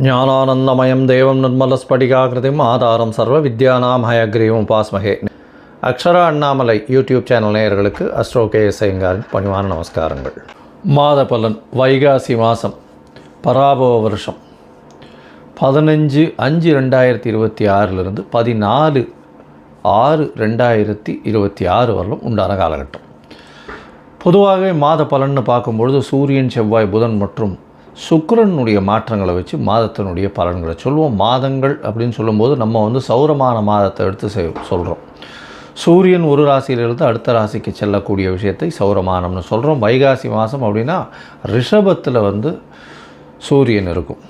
ஞானானந்தமயம் தேவம் நிர்மலஸ்படிகாகிருதிம் ஆதாரம் சர்வ வித்யானாம் ஹயக்ரீவம் உபாஸ்மகே. அக்ஷரா அண்ணாமலை யூடியூப் சேனல் நேயர்களுக்கு அஸ்ட்ரோ கேஎஸ் ஐயங்காரின் பணிவான நமஸ்காரங்கள். மாத பலன் வைகாசி மாதம் பராபவ வருஷம் 15/5/2026 14/6/2026 வரலும் உண்டான காலகட்டம். பொதுவாகவே மாத பலன்னு பார்க்கும்பொழுது சூரியன், செவ்வாய், புதன் மற்றும் சுக்கிரனுடைய மாற்றங்களை வச்சு மாதத்தினுடைய பலன்களை சொல்லுவோம். மாதங்கள் அப்படின்னு சொல்லும்போது நம்ம சௌரமான மாதத்தை எடுத்து சொல்கிறோம். சூரியன் ஒரு ராசியிலிருந்து அடுத்த ராசிக்கு செல்லக்கூடிய விஷயத்தை சௌரமானம்னு சொல்கிறோம். வைகாசி மாதம் அப்படின்னா ரிஷபத்தில் சூரியன் இருக்கும்.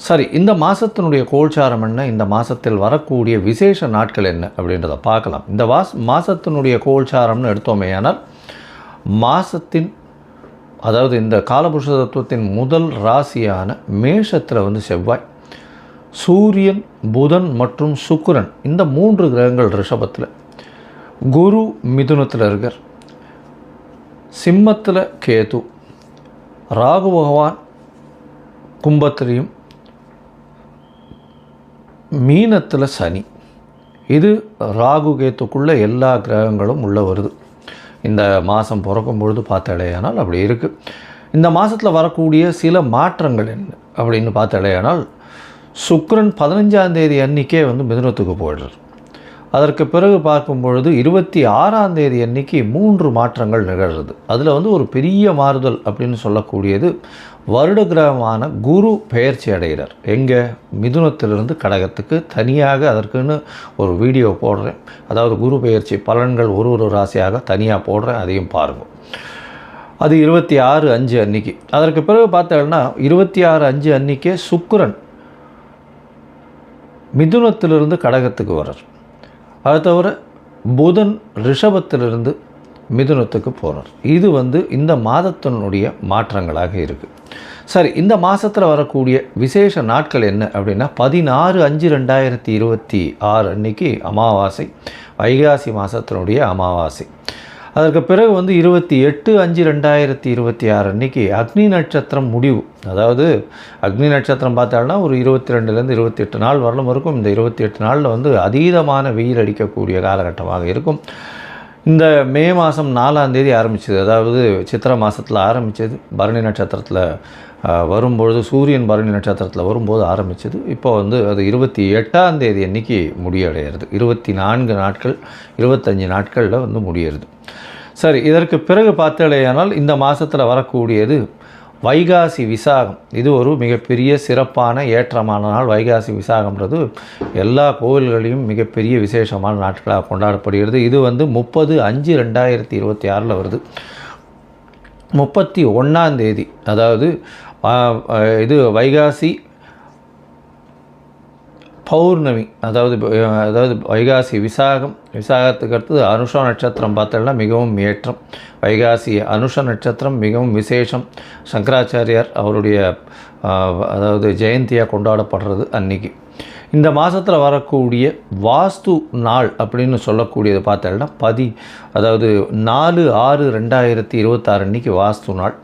சரி, இந்த மாதத்தினுடைய கோல்சாரம் என்ன, இந்த மாதத்தில் வரக்கூடிய விசேஷ நாட்கள் என்ன அப்படின்றத பார்க்கலாம். இந்த மாதத்தினுடைய கோல்சாரம்னு எடுத்தோமே ஆனால் மாதத்தின் அதாவது இந்த காலபுருஷ தத்துவத்தின் முதல் ராசியான மேஷத்தில் செவ்வாய், சூரியன், புதன் மற்றும் சுக்கிரன் இந்த 3 கிரகங்கள் ரிஷபத்தில், குரு மிதுனத்தில் இருக்கார், சிம்மத்தில் கேது, ராகு பகவான் கும்பத்திலையும், மீனத்தில் சனி. இது ராகு கேத்துக்குள்ளே எல்லா கிரகங்களும் உள்ளே வருது. இந்த மாதம் பிறக்கும் பொழுது பார்த்தாலேயானால் அப்படி இருக்குது. இந்த மாதத்தில் வரக்கூடிய சில மாற்றங்கள் என்ன அப்படின்னு பார்த்தாலேயானால் சுக்கிரன் 15ஆம் தேதி அன்றைக்கே மிதுனத்துக்கு போயிடுறார். அதற்கு பிறகு பார்க்கும் பொழுது 26ஆம் தேதி அன்றைக்கி 3 மாற்றங்கள் நிகழ்கிறது. அதில் ஒரு பெரிய மாறுதல் அப்படின்னு சொல்லக்கூடியது வருட கிரகமான குரு பெயர்ச்சி அடைகிறார். எங்கே? மிதுனத்திலிருந்து கடகத்துக்கு. தனியாக அதற்குன்னு ஒரு வீடியோ போடுறேன். அதாவது குரு பெயர்ச்சி பலன்கள் ஒரு ராசியாக தனியாக போடுறேன், அதையும் பாருங்கள். அது 26/5 அன்றைக்கி. அதற்கு பிறகு பார்த்தோம்னா 26/5 அன்றைக்கே சுக்கிரன் மிதுனத்திலிருந்து கடகத்துக்கு வர்றார். அது தவிர புதன் ரிஷபத்திலிருந்து மிதுனத்துக்கு போகிறார். இது இந்த மாதத்தினுடைய மாற்றங்களாக இருக்குது. சரி, இந்த மாதத்தில் வரக்கூடிய விசேஷ நாட்கள் என்ன அப்படின்னா 16/5/2026 அன்றைக்கி அமாவாசை, வைகாசி மாதத்தினுடைய அமாவாசை. அதற்கு பிறகு 28/5/2026 அன்றைக்கி அக்னி நட்சத்திரம் முடிவு. அதாவது அக்னி நட்சத்திரம் பார்த்தாலும் ஒரு 22லேருந்து 28 நாள் வரலும் இருக்கும். இந்த 28 நாளில் அதீதமான வெயில் அடிக்கக்கூடிய காலகட்டமாக இருக்கும். இந்த மே மாதம் 4ஆம் தேதி ஆரம்பிச்சது, அதாவது சித்திரை மாதத்தில் ஆரம்பித்தது, பரணி நட்சத்திரத்தில் வரும்பொழுது, சூரியன் பரணி நட்சத்திரத்தில் வரும்போது ஆரம்பித்தது. இப்போ அது 28ஆம் தேதி அன்றைக்கி முடிவடைகிறது. 24 நாட்கள் 25 நாட்களில் முடியறது. சரி, இதற்கு பிறகு பார்த்தாலேயானால் இந்த மாதத்தில் வரக்கூடியது வைகாசி விசாகம். இது ஒரு மிகப்பெரிய சிறப்பான ஏற்றமான நாள். வைகாசி விசாகம்ன்றது எல்லா கோவில்களையும் மிகப்பெரிய விசேஷமான நாட்களாக கொண்டாடப்படுகிறது. இது 30/5/2026 வருது. 31ஆம் தேதி, அதாவது இது வைகாசி பௌர்ணமி, அதாவது வைகாசி விசாகத்துக்கு அடுத்தது அனுஷ நட்சத்திரம் பார்த்தோம்னா மிகவும் ஏற்றம். வைகாசி அனுஷ நட்சத்திரம் மிகவும் விசேஷம். சங்கராச்சாரியார் அவருடைய அதாவது ஜெயந்தியாக கொண்டாடப்படுறது அன்றைக்கி. இந்த மாதத்தில் வரக்கூடிய வாஸ்து நாள் அப்படின்னு சொல்லக்கூடியது பார்த்தோம்னா அதாவது 4/6/2026 அன்றைக்கி வாஸ்து நாள்.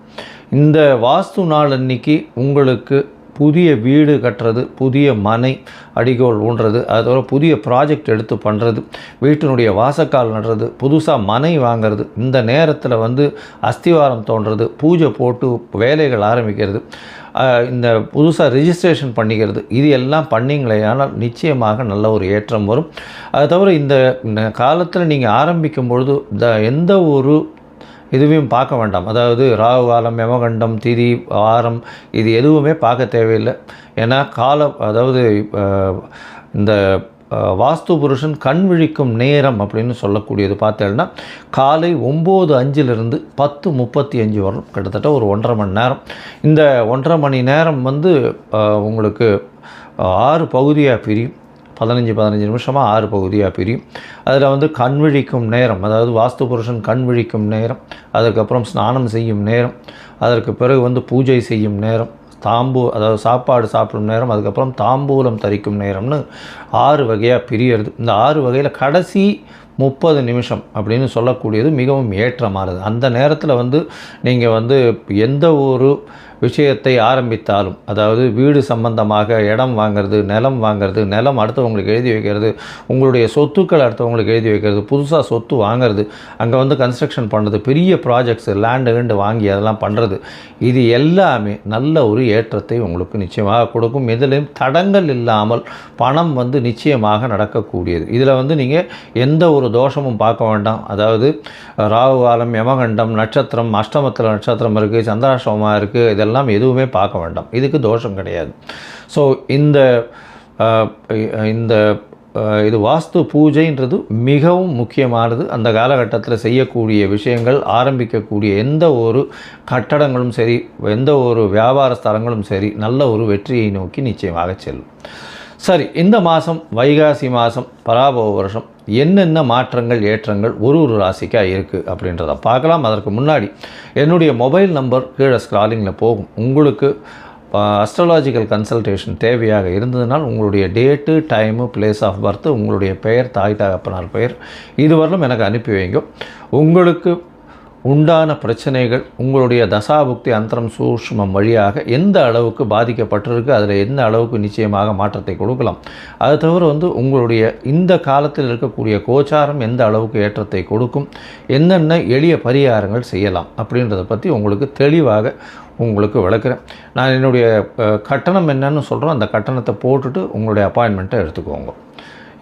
இந்த வாஸ்து நாள் அன்றைக்கி உங்களுக்கு புதிய வீடு கட்டுறது, புதிய மனை அடிகோல் ஊன்றது, அதோட புதிய ப்ராஜெக்ட் எடுத்து பண்ணுறது, வீட்டினுடைய வாசக்கால் நடுறது, புதுசாக மனை வாங்கிறது, இந்த நேரத்தில் அஸ்திவாரம் தோன்றது, பூஜை போட்டு வேலைகள் ஆரம்பிக்கிறது, இந்த புதுசாக ரிஜிஸ்ட்ரேஷன் பண்ணிக்கிறது, இது எல்லாம் பண்ணிங்களே ஆனால் நிச்சயமாக நல்ல ஒரு ஏற்றம் வரும். அது தவிர இந்த காலத்தில் நீங்கள் ஆரம்பிக்கும் பொழுது எந்த ஒரு இதுவையும் பார்க்க வேண்டாம். அதாவது ராகு காலம், யமகண்டம், திதி, வாரம் இது எதுவுமே பார்க்க தேவையில்லை. ஏன்னா அதாவது இந்த வாஸ்து புருஷன் கண் விழிக்கும் நேரம் அப்படின்னு சொல்லக்கூடியது பார்த்தேன்னா காலை 9:05 10:35 வரும். கிட்டத்தட்ட ஒரு 1.5 மணி நேரம். இந்த 1.5 மணி நேரம் உங்களுக்கு 6 பகுதியாக பிரியும். 15 நிமிஷமாக 6 பகுதியாக பிரியும். அதில் கண் விழிக்கும் நேரம், அதாவது வாஸ்து புருஷன் கண் விழிக்கும் நேரம், அதுக்கப்புறம் ஸ்நானம் செய்யும் நேரம், அதற்கு பிறகு பூஜை செய்யும் நேரம், அதாவது சாப்பாடு சாப்பிடும் நேரம், அதுக்கப்புறம் தாம்பூலம் தரிக்கும் நேரம்னு 6 வகையாக பிரியறது. இந்த 6 வகையில் கடைசி 30 நிமிஷம் அப்படின்னு சொல்லக்கூடியது மிகவும் ஏற்றமானது. அந்த நேரத்தில் நீங்கள் எந்த ஒரு விஷயத்தை ஆரம்பித்தாலும், அதாவது வீடு சம்பந்தமாக இடம் வாங்கிறது, நிலம் வாங்கிறது, நிலம் அடுத்தவங்களுக்கு எழுதி வைக்கிறது, உங்களுடைய சொத்துக்கள் அடுத்தவங்களுக்கு எழுதி வைக்கிறது, புதுசாக சொத்து வாங்கிறது, அங்கே வந்து கன்ஸ்ட்ரக்ஷன் பண்ணுறது, பெரிய ப்ராஜெக்ட்ஸு லேண்டு வாங்கி அதெல்லாம் பண்ணுறது, இது எல்லாமே நல்ல ஒரு ஏற்றத்தை உங்களுக்கு நிச்சயமாக கொடுக்கும். இதிலும் தடங்கள் இல்லாமல் பணம் வந்து நிச்சயமாக நடக்கக்கூடியது. இதில் வந்து நீங்கள் எந்த ஒரு தோஷமும் பார்க்க வேண்டாம். அதாவது ராகு காலம், யமகண்டம், நட்சத்திரம், அஷ்டமத்தில் நட்சத்திரம் இருக்குது, சந்திராஷ்டமமாக இருக்குது, இதெல்லாம் எதுவுமே பார்க்க வேண்டாம். இதுக்கு தோஷம் கிடையாது. ஸோ இது வாஸ்து பூஜைன்றது மிகவும் முக்கியமானது. அந்த காலகட்டத்தில் செய்யக்கூடிய விஷயங்கள், ஆரம்பிக்கக்கூடிய எந்த ஒரு கட்டடங்களும் சரி, எந்த ஒரு வியாபார ஸ்தலங்களும் சரி, நல்ல ஒரு வெற்றியை நோக்கி நிச்சயமாக செல்லும். சரி, இந்த மாதம் வைகாசி மாதம் பராபவ வருஷம் என்னென்ன மாற்றங்கள் ஏற்றங்கள் ஒரு ராசிக்காக இருக்குது அப்படின்றத பார்க்கலாம். அதற்கு முன்னாடி என்னுடைய மொபைல் நம்பர் கீழே ஸ்க்ராலிங்கில் போகும். உங்களுக்கு அஸ்ட்ராலாஜிக்கல் கன்சல்டேஷன் தேவையாக இருந்ததுனால் உங்களுடைய date, time, place of birth, உங்களுடைய பெயர், தாய் தகப்பனார் பெயர் இதுவரையிலும் எனக்கு அனுப்பி வைங்க. உங்களுக்கு உண்டான பிரச்சனைகள் உங்களுடைய தசாபுக்தி அந்தரம் சூஷ்மம் வழியாக எந்த அளவுக்கு பாதிக்கப்பட்டிருக்கு, அதில் எந்த அளவுக்கு நிச்சயமாக மாற்றத்தை கொடுக்கலாம், அது தவிர வந்து உங்களுடைய இந்த காலத்தில் இருக்கக்கூடிய கோச்சாரம் எந்த அளவுக்கு ஏற்றத்தை கொடுக்கும், என்னென்ன எளிய பரிகாரங்கள் செய்யலாம் அப்படின்றத பற்றி உங்களுக்கு தெளிவாக உங்களுக்கு விளக்குறேன். நான் என்னுடைய கட்டணம் என்னன்னு சொல்கிறோம், அந்த கட்டணத்தை போட்டுட்டு உங்களுடைய அப்பாயின்மெண்ட்டை எடுத்துக்கோங்க.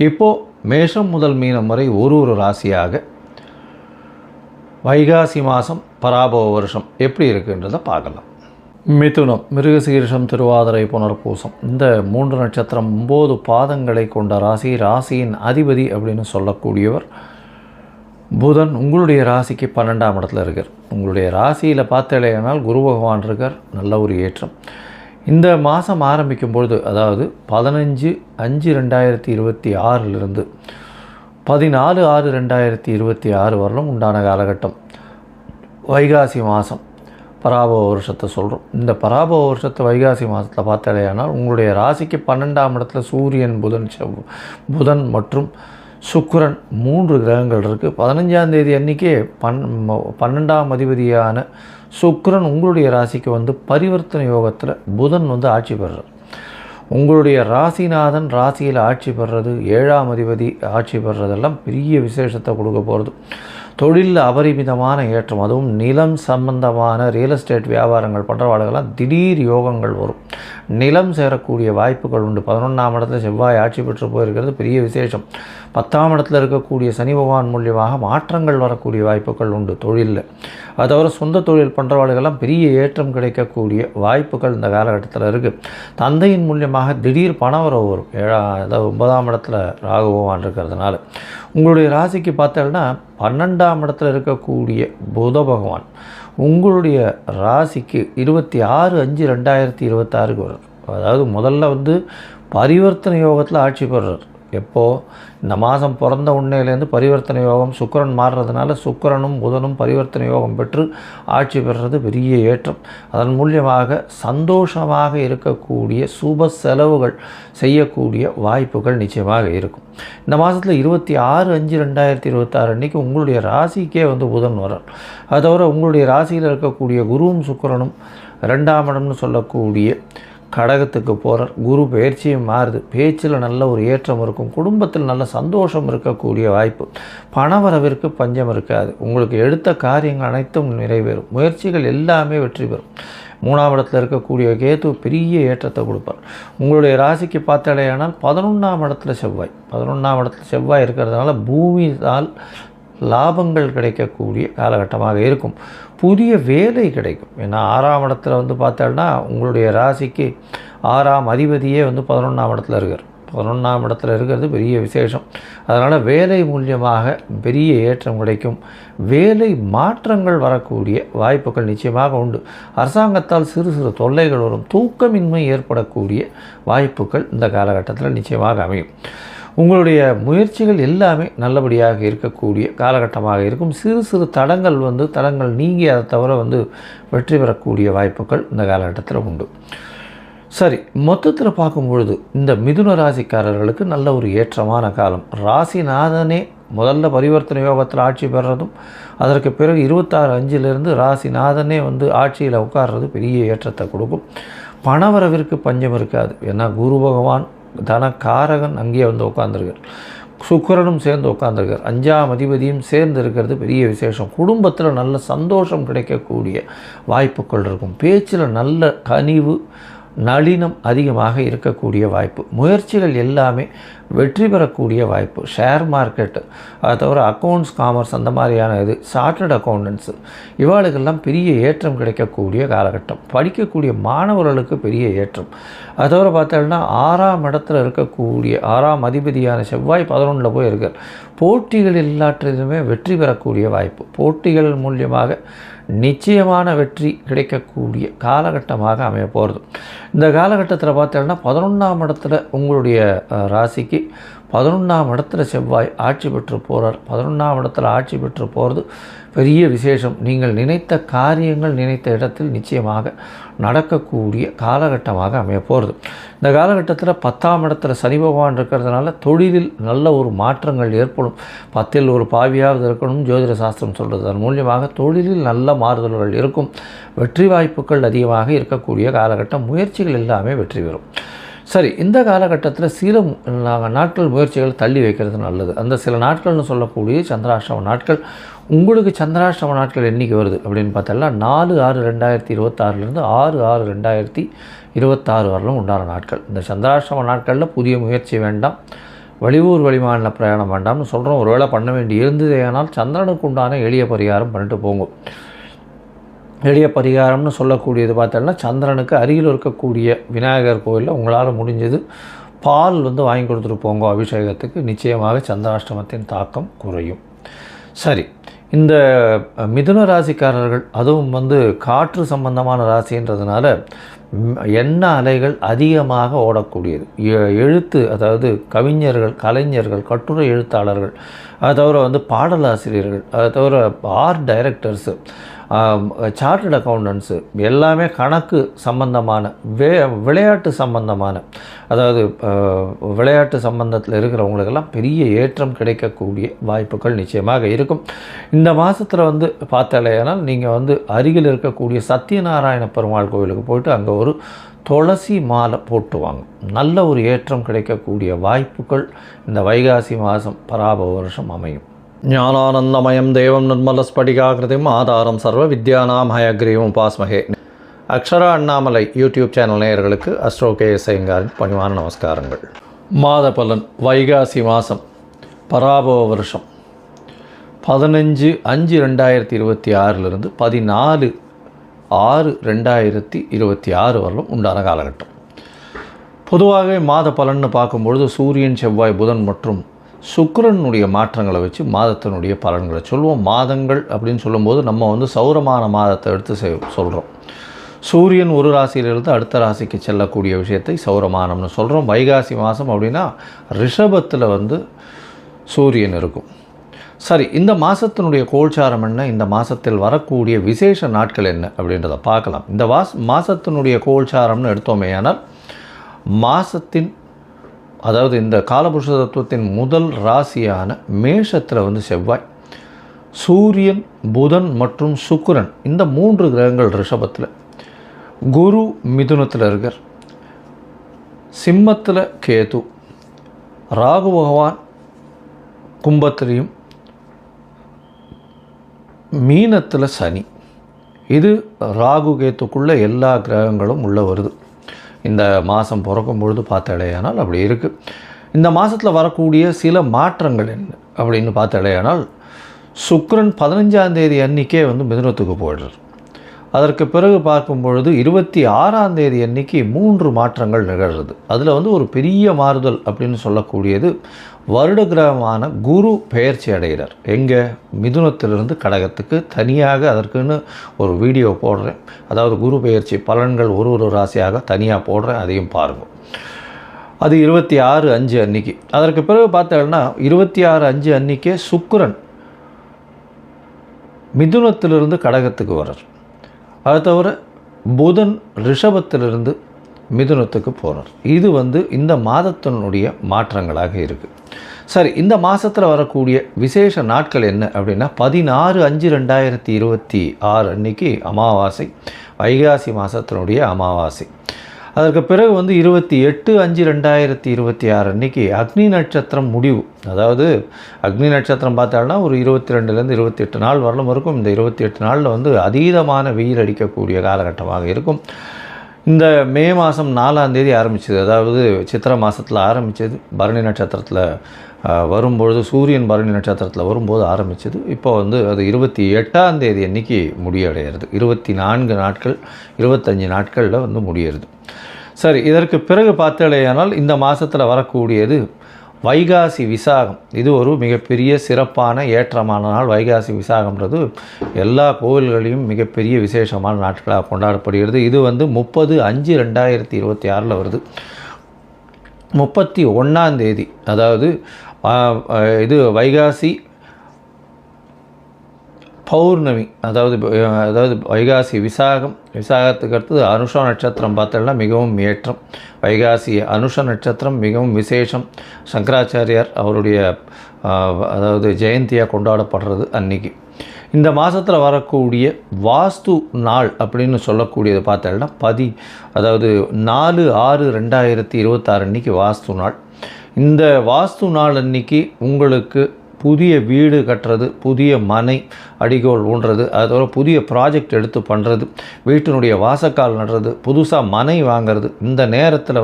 இப்போது மேஷம் முதல் மீனம் வரை ஒரு ராசியாக வைகாசி மாதம் பராபவ வருஷம் எப்படி இருக்குன்றதை பார்க்கலாம். மிதுனம், மிருகசீரிஷம், திருவாதிரை, புனர்பூசம் இந்த 3 நட்சத்திரம் 9 பாதங்களை கொண்ட ராசி. ராசியின் அதிபதி அப்படின்னு சொல்லக்கூடியவர் புதன். உங்களுடைய ராசிக்கு 12ஆம் இடத்துல இருக்கார். உங்களுடைய ராசியில் பார்த்தேனால் குரு பகவான் இருக்கார். நல்ல ஒரு ஏற்றம். இந்த மாதம் ஆரம்பிக்கும் பொழுது, அதாவது 15/5/2026 14/6/2026 வரலும் உண்டான காலகட்டம் வைகாசி மாதம் பராபவ வருஷத்தை சொல்கிறோம். இந்த பராபவ வருஷத்தை வைகாசி மாதத்தில் பார்த்தாலேயானால் உங்களுடைய ராசிக்கு 12ஆம் இடத்துல சூரியன், புதன் மற்றும் சுக்கிரன் 3 கிரகங்கள் இருக்குது. 15ஆம் தேதி அன்றைக்கே 12ஆம் அதிபதியான சுக்கிரன் உங்களுடைய ராசிக்கு வந்து பரிவர்த்தனை யோகத்தில் புதன் வந்து ஆட்சி பெறுறார். உங்களுடைய ராசிநாதன் ராசியில் ஆட்சி பெறுறது, 7ஆம் அதிபதி ஆட்சி பெறுறதெல்லாம் பெரிய விசேஷத்தை கொடுக்க போகிறது. தொழிலில் அபரிமிதமான ஏற்றம், அதுவும் நிலம் சம்பந்தமான ரியல் எஸ்டேட் வியாபாரங்கள் பண்ணுறவாளுகெல்லாம் திடீர் யோகங்கள் வரும். நிலம் சேரக்கூடிய வாய்ப்புகள் உண்டு. 11ஆம் இடத்துல செவ்வாய் ஆட்சி பெற்று போயிருக்கிறது பெரிய விசேஷம். 10ஆம் இடத்துல இருக்கக்கூடிய சனி பகவான் மூலியமாக மாற்றங்கள் வரக்கூடிய வாய்ப்புகள் உண்டு தொழிலில். அது தவிர சொந்த தொழில் பண்ணுறவாளுகெல்லாம் பெரிய ஏற்றம் கிடைக்கக்கூடிய வாய்ப்புகள் இந்த காலகட்டத்தில் இருக்குது. தந்தையின் மூலியமாக திடீர் பணவரவு வரும். 9ஆம் இடத்துல ராகு பகவான் இருக்கிறதுனால. உங்களுடைய ராசிக்கு பார்த்தோம்னா 12ஆம் இடத்துல இருக்கக்கூடிய புத பகவான் உங்களுடைய ராசிக்கு 26/5/2026 வரும். அதாவது முதல்ல வந்து பரிவர்த்தனை யோகத்தில் ஆட்சி பெறுறார். எப்போது இந்த மாதம் பிறந்த உண்மையிலேருந்து பரிவர்த்தனை யோகம் சுக்கிரன் மாறுறதுனால சுக்கிரனும் புதனும் பரிவர்த்தனை யோகம் பெற்று ஆட்சி பெறுறது பெரிய ஏற்றம். அதன் மூலியமாக சந்தோஷமாக இருக்கக்கூடிய சுப செலவுகள் செய்யக்கூடிய வாய்ப்புகள் நிச்சயமாக இருக்கும். இந்த மாதத்தில் 26/5/2026 அன்றைக்கி உங்களுடைய ராசிக்கே வந்து புதன் வரார். அது தவிர உங்களுடைய ராசியில் இருக்கக்கூடிய குருவும் சுக்கிரனும் 2ஆம் இடம்னு சொல்லக்கூடிய கடகத்துக்கு போகிறார். குரு பயிற்சியும் மாறுது. பேச்சில் நல்ல ஒரு ஏற்றம் இருக்கும். குடும்பத்தில் நல்ல சந்தோஷம் இருக்கக்கூடிய வாய்ப்பு. பணவரவிற்கு பஞ்சம் இருக்காது. உங்களுக்கு எடுத்த காரியங்கள் அனைத்தும் நிறைவேறும். முயற்சிகள் எல்லாமே வெற்றி பெறும். 3ஆம் இடத்துல இருக்கக்கூடிய கேது பெரிய ஏற்றத்தை கொடுப்பார். உங்களுடைய ராசிக்கு பார்த்தாலேயானால் 11ஆம் இடத்துல செவ்வாய். 11ஆம் இடத்துல செவ்வாய் இருக்கிறதுனால பூமியால் லாபங்கள் கிடைக்கக்கூடிய காலகட்டமாக இருக்கும். புதிய வேலை கிடைக்கும். ஏன்னா 6ஆம் இடத்துல வந்து பார்த்தோன்னா உங்களுடைய ராசிக்கு 6ஆம் அதிபதியே வந்து 11ஆம் இடத்துல இருக்கார். 11ஆம் இடத்துல இருக்கிறது பெரிய விசேஷம். அதனால் வேலை மூலியமாக பெரிய ஏற்றம் கிடைக்கும். வேலை மாற்றங்கள் வரக்கூடிய வாய்ப்புகள் நிச்சயமாக உண்டு. அரசாங்கத்தால் சிறு சிறு தொல்லைகள் வரும். தூக்கமின்மை ஏற்படக்கூடிய வாய்ப்புகள் இந்த காலகட்டத்தில் நிச்சயமாக அமையும். உங்களுடைய முயற்சிகள் எல்லாமே நல்லபடியாக இருக்கக்கூடிய காலகட்டமாக இருக்கும். சிறு சிறு தடங்கள் நீங்கி அதை தவிர வந்து வெற்றி பெறக்கூடிய வாய்ப்புகள் இந்த காலகட்டத்தில் உண்டு. சரி, மொத்தத்தில் பார்க்கும் பொழுது இந்த மிதுன ராசிக்காரர்களுக்கு நல்ல ஒரு ஏற்றமான காலம். ராசிநாதனே முதல்ல பரிவர்த்தனை யோகத்தில் ஆட்சி பெறுறதும் அதற்கு பிறகு 26/5 ராசிநாதனே வந்து ஆட்சியில் உட்கார்றது பெரிய ஏற்றத்தை கொடுக்கும். பணவரவிற்கு பஞ்சம் இருக்காது. ஏன்னா குரு பகவான் தனக்காரகன் அங்கேயே வந்து உட்கார்ந்துருக்கார். சுக்கிரனும் சேர்ந்து உட்கார்ந்துருக்கார். 5ஆம் அதிபதியும் சேர்ந்து இருக்கிறது பெரிய விசேஷம். குடும்பத்தில் நல்ல சந்தோஷம் கிடைக்கக்கூடிய வாய்ப்புகள் இருக்கும். பேச்சில் நல்ல கனிவு நளினம் அதிகமாக இருக்கக்கூடிய வாய்ப்பு. முயற்சிகள் எல்லாமே வெற்றி பெறக்கூடிய வாய்ப்பு. ஷேர் மார்க்கெட்டு, அதை தவிர அக்கௌண்ட்ஸ், காமர்ஸ், அந்த மாதிரியான இது, சார்ட்டர்ட் அக்கௌண்டன்ஸு, இவாளுக்கெல்லாம் பெரிய ஏற்றம் கிடைக்கக்கூடிய காலகட்டம். படிக்கக்கூடிய மாணவர்களுக்கு பெரிய ஏற்றம். அதை தவிர பார்த்தோம்னா 6ஆம் இடத்துல இருக்கக்கூடிய 6ஆம் அதிபதியான செவ்வாய் 11ல் போய் இருக்கார். போட்டிகள் எல்லாற்றிலுமே வெற்றி பெறக்கூடிய வாய்ப்பு. போட்டிகள் மூலியமாக நிச்சயமான வெற்றி கிடைக்கக்கூடிய காலகட்டமாக அமைய போகிறது. இந்த காலகட்டத்தில் பார்த்தோம்னா 11ஆம் இடத்துல உங்களுடைய ராசிக்கு 11ஆம் இடத்துல செவ்வாய் ஆட்சி பெற்று போகிறார். 11ஆம் இடத்துல ஆட்சி பெற்று போகிறது பெரிய விசேஷம். நீங்கள் நினைத்த காரியங்கள் நினைத்த இடத்தில் நிச்சயமாக நடக்கக்கூடிய காலகட்டமாக அமைய போகிறது. இந்த காலகட்டத்தில் 10ஆம் இடத்துல சனி பகவான் இருக்கிறதுனால தொழிலில் நல்ல ஒரு மாற்றங்கள் ஏற்படும். 10ல் ஒரு பாவியாவது இருக்கணும் ஜோதிட சாஸ்திரம் சொல்கிறது. அதன் மூலியமாக தொழிலில் நல்ல மாறுதல்கள் இருக்கும். வெற்றி வாய்ப்புகள் அதிகமாக இருக்கக்கூடிய காலகட்டம். முயற்சிகள் எல்லாமே வெற்றி பெறும். சரி, இந்த காலகட்டத்தில் சில நாட்கள் முயற்சிகள் தள்ளி வைக்கிறது நல்லது. அந்த சில நாட்கள்னு சொல்லக்கூடிய சந்திராஷ்டம நாட்கள். உங்களுக்கு சந்திராஷ்டம நாட்கள் என்றைக்கு வருது அப்படின்னு பார்த்தோம்னா 4/6/2026 6/6/2026 வரலும் உண்டான நாட்கள். இந்த சந்திராஷ்டம நாட்களில் புதிய முயற்சி வேண்டாம், வெளியூர் வெளிமாநில பிரயாணம் வேண்டாம்னு சொல்கிறோம். ஒருவேளை பண்ண வேண்டி இருந்தது, ஆனால் சந்திரனுக்கு உண்டான எளிய பரிகாரம் பண்ணிட்டு போங்க. எளிய பரிகாரம்னு சொல்லக்கூடியது பார்த்தோம்னா சந்திரனுக்கு அருகில் இருக்கக்கூடிய விநாயகர் கோயிலில் உங்களால் முடிஞ்சது பால் வந்து வாங்கி கொடுத்துட்டு போங்க அபிஷேகத்துக்கு. நிச்சயமாக சந்திராஷ்டமத்தின் தாக்கம் குறையும். சரி, இந்த மிதுன ராசிக்காரர்கள், அதுவும் வந்து காற்று சம்பந்தமான ராசின்றதுனால எண்ண அலைகள் அதிகமாக ஓடக்கூடியது. எழுத்து, அதாவது கவிஞர்கள், கலைஞர்கள், கட்டுரை எழுத்தாளர்கள், அதை தவிர வந்து பாடலாசிரியர்கள், அதை தவிர ஆர்ட் டைரக்டர்ஸு, சார்ட்டர்ட் அக்கௌண்டன்ஸு, எல்லாமே கணக்கு சம்பந்தமான விளையாட்டு சம்பந்தமான, அதாவது விளையாட்டு சம்பந்தத்தில் இருக்கிறவங்களுக்கெல்லாம் பெரிய ஏற்றம் கிடைக்கக்கூடிய வாய்ப்புகள் நிச்சயமாக இருக்கும். இந்த மாதத்தில் வந்து பார்த்தாலேனால் நீங்கள் வந்து அருகில் இருக்கக்கூடிய சத்யநாராயண பெருமாள் கோவிலுக்கு போய்ட்டு அங்கே ஒரு துளசி மாலை போட்டு வாங்க. நல்ல ஒரு ஏற்றம் கிடைக்கக்கூடிய வாய்ப்புகள் இந்த வைகாசி மாதம் பராபவ வருஷம் அமையும். ஞானானந்தமயம் தேவம் நிர்மலஸ்படிகாகிருதிம் ஆதாரம் சர்வ வித்யானாம் ஹயக்ரீவம் உபாஸ்மஹே. அக்ஷரா அண்ணாமலை யூடியூப் சேனல் நேயர்களுக்கு அஸ்ட்ரோ KS ஐயங்காரின் பணிவான நமஸ்காரங்கள். மாத பலன் வைகாசி மாதம் பராபவ வருஷம் 15/5/2026 14/6/2026 வரலும் உண்டான காலகட்டம். பொதுவாகவே மாத பலன்னு பார்க்கும்பொழுது சூரியன், செவ்வாய், புதன் மற்றும் சுக்கிரனுடைய மாற்றங்களை வச்சு மாதத்தினுடைய பலன்களை சொல்லுவோம். மாதங்கள் அப்படின்னு சொல்லும்போது நம்ம வந்து சௌரமான மாதத்தை எடுத்து சொல்கிறோம். சூரியன் ஒரு ராசியிலிருந்து அடுத்த ராசிக்கு செல்லக்கூடிய விஷயத்தை சௌரமானம்னு சொல்கிறோம். வைகாசி மாதம் அப்படின்னா ரிஷபத்தில் வந்து சூரியன் இருக்கும். சரி, இந்த மாதத்தினுடைய கோல்சாரம் என்ன, இந்த மாதத்தில் வரக்கூடிய விசேஷ நாட்கள் என்ன அப்படின்றத பார்க்கலாம். இந்த மாதத்தினுடைய கோல்சாரம்னு எடுத்தோமே ஆனால் மாதத்தின், அதாவது இந்த காலபுருஷ தத்துவத்தின் முதல் ராசியான மேஷத்தில் வந்து செவ்வாய், சூரியன், புதன் மற்றும் சுக்கிரன், இந்த 3 கிரகங்கள் ரிஷபத்தில், குரு மிதுனத்தில் இருக்கார், சிம்மத்தில் கேது, ராகு பகவான் கும்பத்திலையும், மீனத்தில் சனி. இது ராகு கேத்துக்குள்ளே எல்லா கிரகங்களும் உள்ளே வருது. இந்த மாதம் பிறக்கும் பொழுது பார்த்தாலேயானால் அப்படி இருக்குது. இந்த மாதத்தில் வரக்கூடிய சில மாற்றங்கள் என்ன அப்படின்னு பார்த்தாலேயானால் சுக்கிரன் 15ஆம் தேதி அன்றைக்கே வந்து மிதுனத்துக்கு போயிடுறார். அதற்கு பிறகு பார்க்கும் பொழுது 26ஆம் தேதி அன்றைக்கி 3 மாற்றங்கள் நிகழ்கிறது. அதில் வந்து ஒரு பெரிய மாறுதல் அப்படின்னு சொல்லக்கூடியது வருட கிரகமான குரு பெயர்ச்சி அடைகிறார். எங்கே? மிதுனத்திலிருந்து கடகத்துக்கு. தனியாக அதற்குன்னு ஒரு வீடியோ போடுறேன். அதாவது குரு பெயர்ச்சி பலன்கள் ஒரு ராசியாக தனியாக போடுறேன், அதையும் பாருங்கள். அது 26/5 அன்றைக்கி. அதற்கு பிறகு பார்த்தோம்னா 26/5 அன்றைக்கே சுக்கிரன் மிதுனத்திலிருந்து கடகத்துக்கு வர்றார். அது தவிர புதன் ரிஷபத்திலிருந்து மிதுனத்துக்கு போகிறார். இது வந்து இந்த மாதத்தினுடைய மாற்றங்களாக இருக்குது. சரி, இந்த மாதத்தில் வரக்கூடிய விசேஷ நாட்கள் என்ன அப்படின்னா 16/5/2026 அன்றைக்கி அமாவாசை, வைகாசி மாதத்தினுடைய அமாவாசை. அதற்கு பிறகு 28/5/2026 அன்றைக்கி அக்னி நட்சத்திரம் முடிவு. அதாவது அக்னி நட்சத்திரம் பார்த்தாலும் ஒரு 22லேருந்து 28 நாள் வரலும் இருக்கும். இந்த 28 நாளில் அதீதமான வெயில் அடிக்கக்கூடிய காலகட்டமாக இருக்கும். இந்த மே மாதம் 4ஆம் தேதி ஆரம்பிச்சது, அதாவது சித்திரை மாதத்தில் ஆரம்பித்தது, பரணி நட்சத்திரத்தில் வரும்பொழுது, சூரியன் பரணி நட்சத்திரத்தில் வரும்போது ஆரம்பித்தது. இப்போ அது 28ஆம் தேதி அன்றைக்கி முடிவடைகிறது. 24 நாட்கள் 25 நாட்களில் முடிகிறது. சரி, இதற்கு பிறகு பார்த்தேனால் இந்த மாதத்தில் வரக்கூடியது வைகாசி விசாகம். இது ஒரு மிகப்பெரிய சிறப்பான ஏற்றமான நாள். வைகாசி விசாகம்ன்றது எல்லா கோவில்களையும் மிகப்பெரிய விசேஷமான நாட்களாக கொண்டாடப்படுகிறது. இது 30/5/2026 வருது. 31ஆம் தேதி, அதாவது இது வைகாசி பௌர்ணமி, அதாவது வைகாசி விசாகத்துக்கு அடுத்தது அனுஷ நட்சத்திரம் பார்த்தோம்னா மிகவும் ஏற்றம். வைகாசி அனுஷ நட்சத்திரம் மிகவும் விசேஷம். சங்கராச்சாரியார் அவருடைய ஜெயந்தியாக கொண்டாடப்படுறது அன்றைக்கி. இந்த மாதத்தில் வரக்கூடிய வாஸ்து நாள் அப்படின்னு சொல்லக்கூடியது பார்த்தோம்னா 4/6/2026 அன்றைக்கி வாஸ்து நாள். இந்த வாஸ்து நாள் அன்றைக்கி உங்களுக்கு புதிய வீடு கட்டுறது, புதிய மனை அடிகோல் ஊன்றது, அதோட புதிய ப்ராஜெக்ட் எடுத்து பண்ணுறது, வீட்டினுடைய வாசக்கால் நடுறது, புதுசாக மனை வாங்கிறது, இந்த நேரத்தில்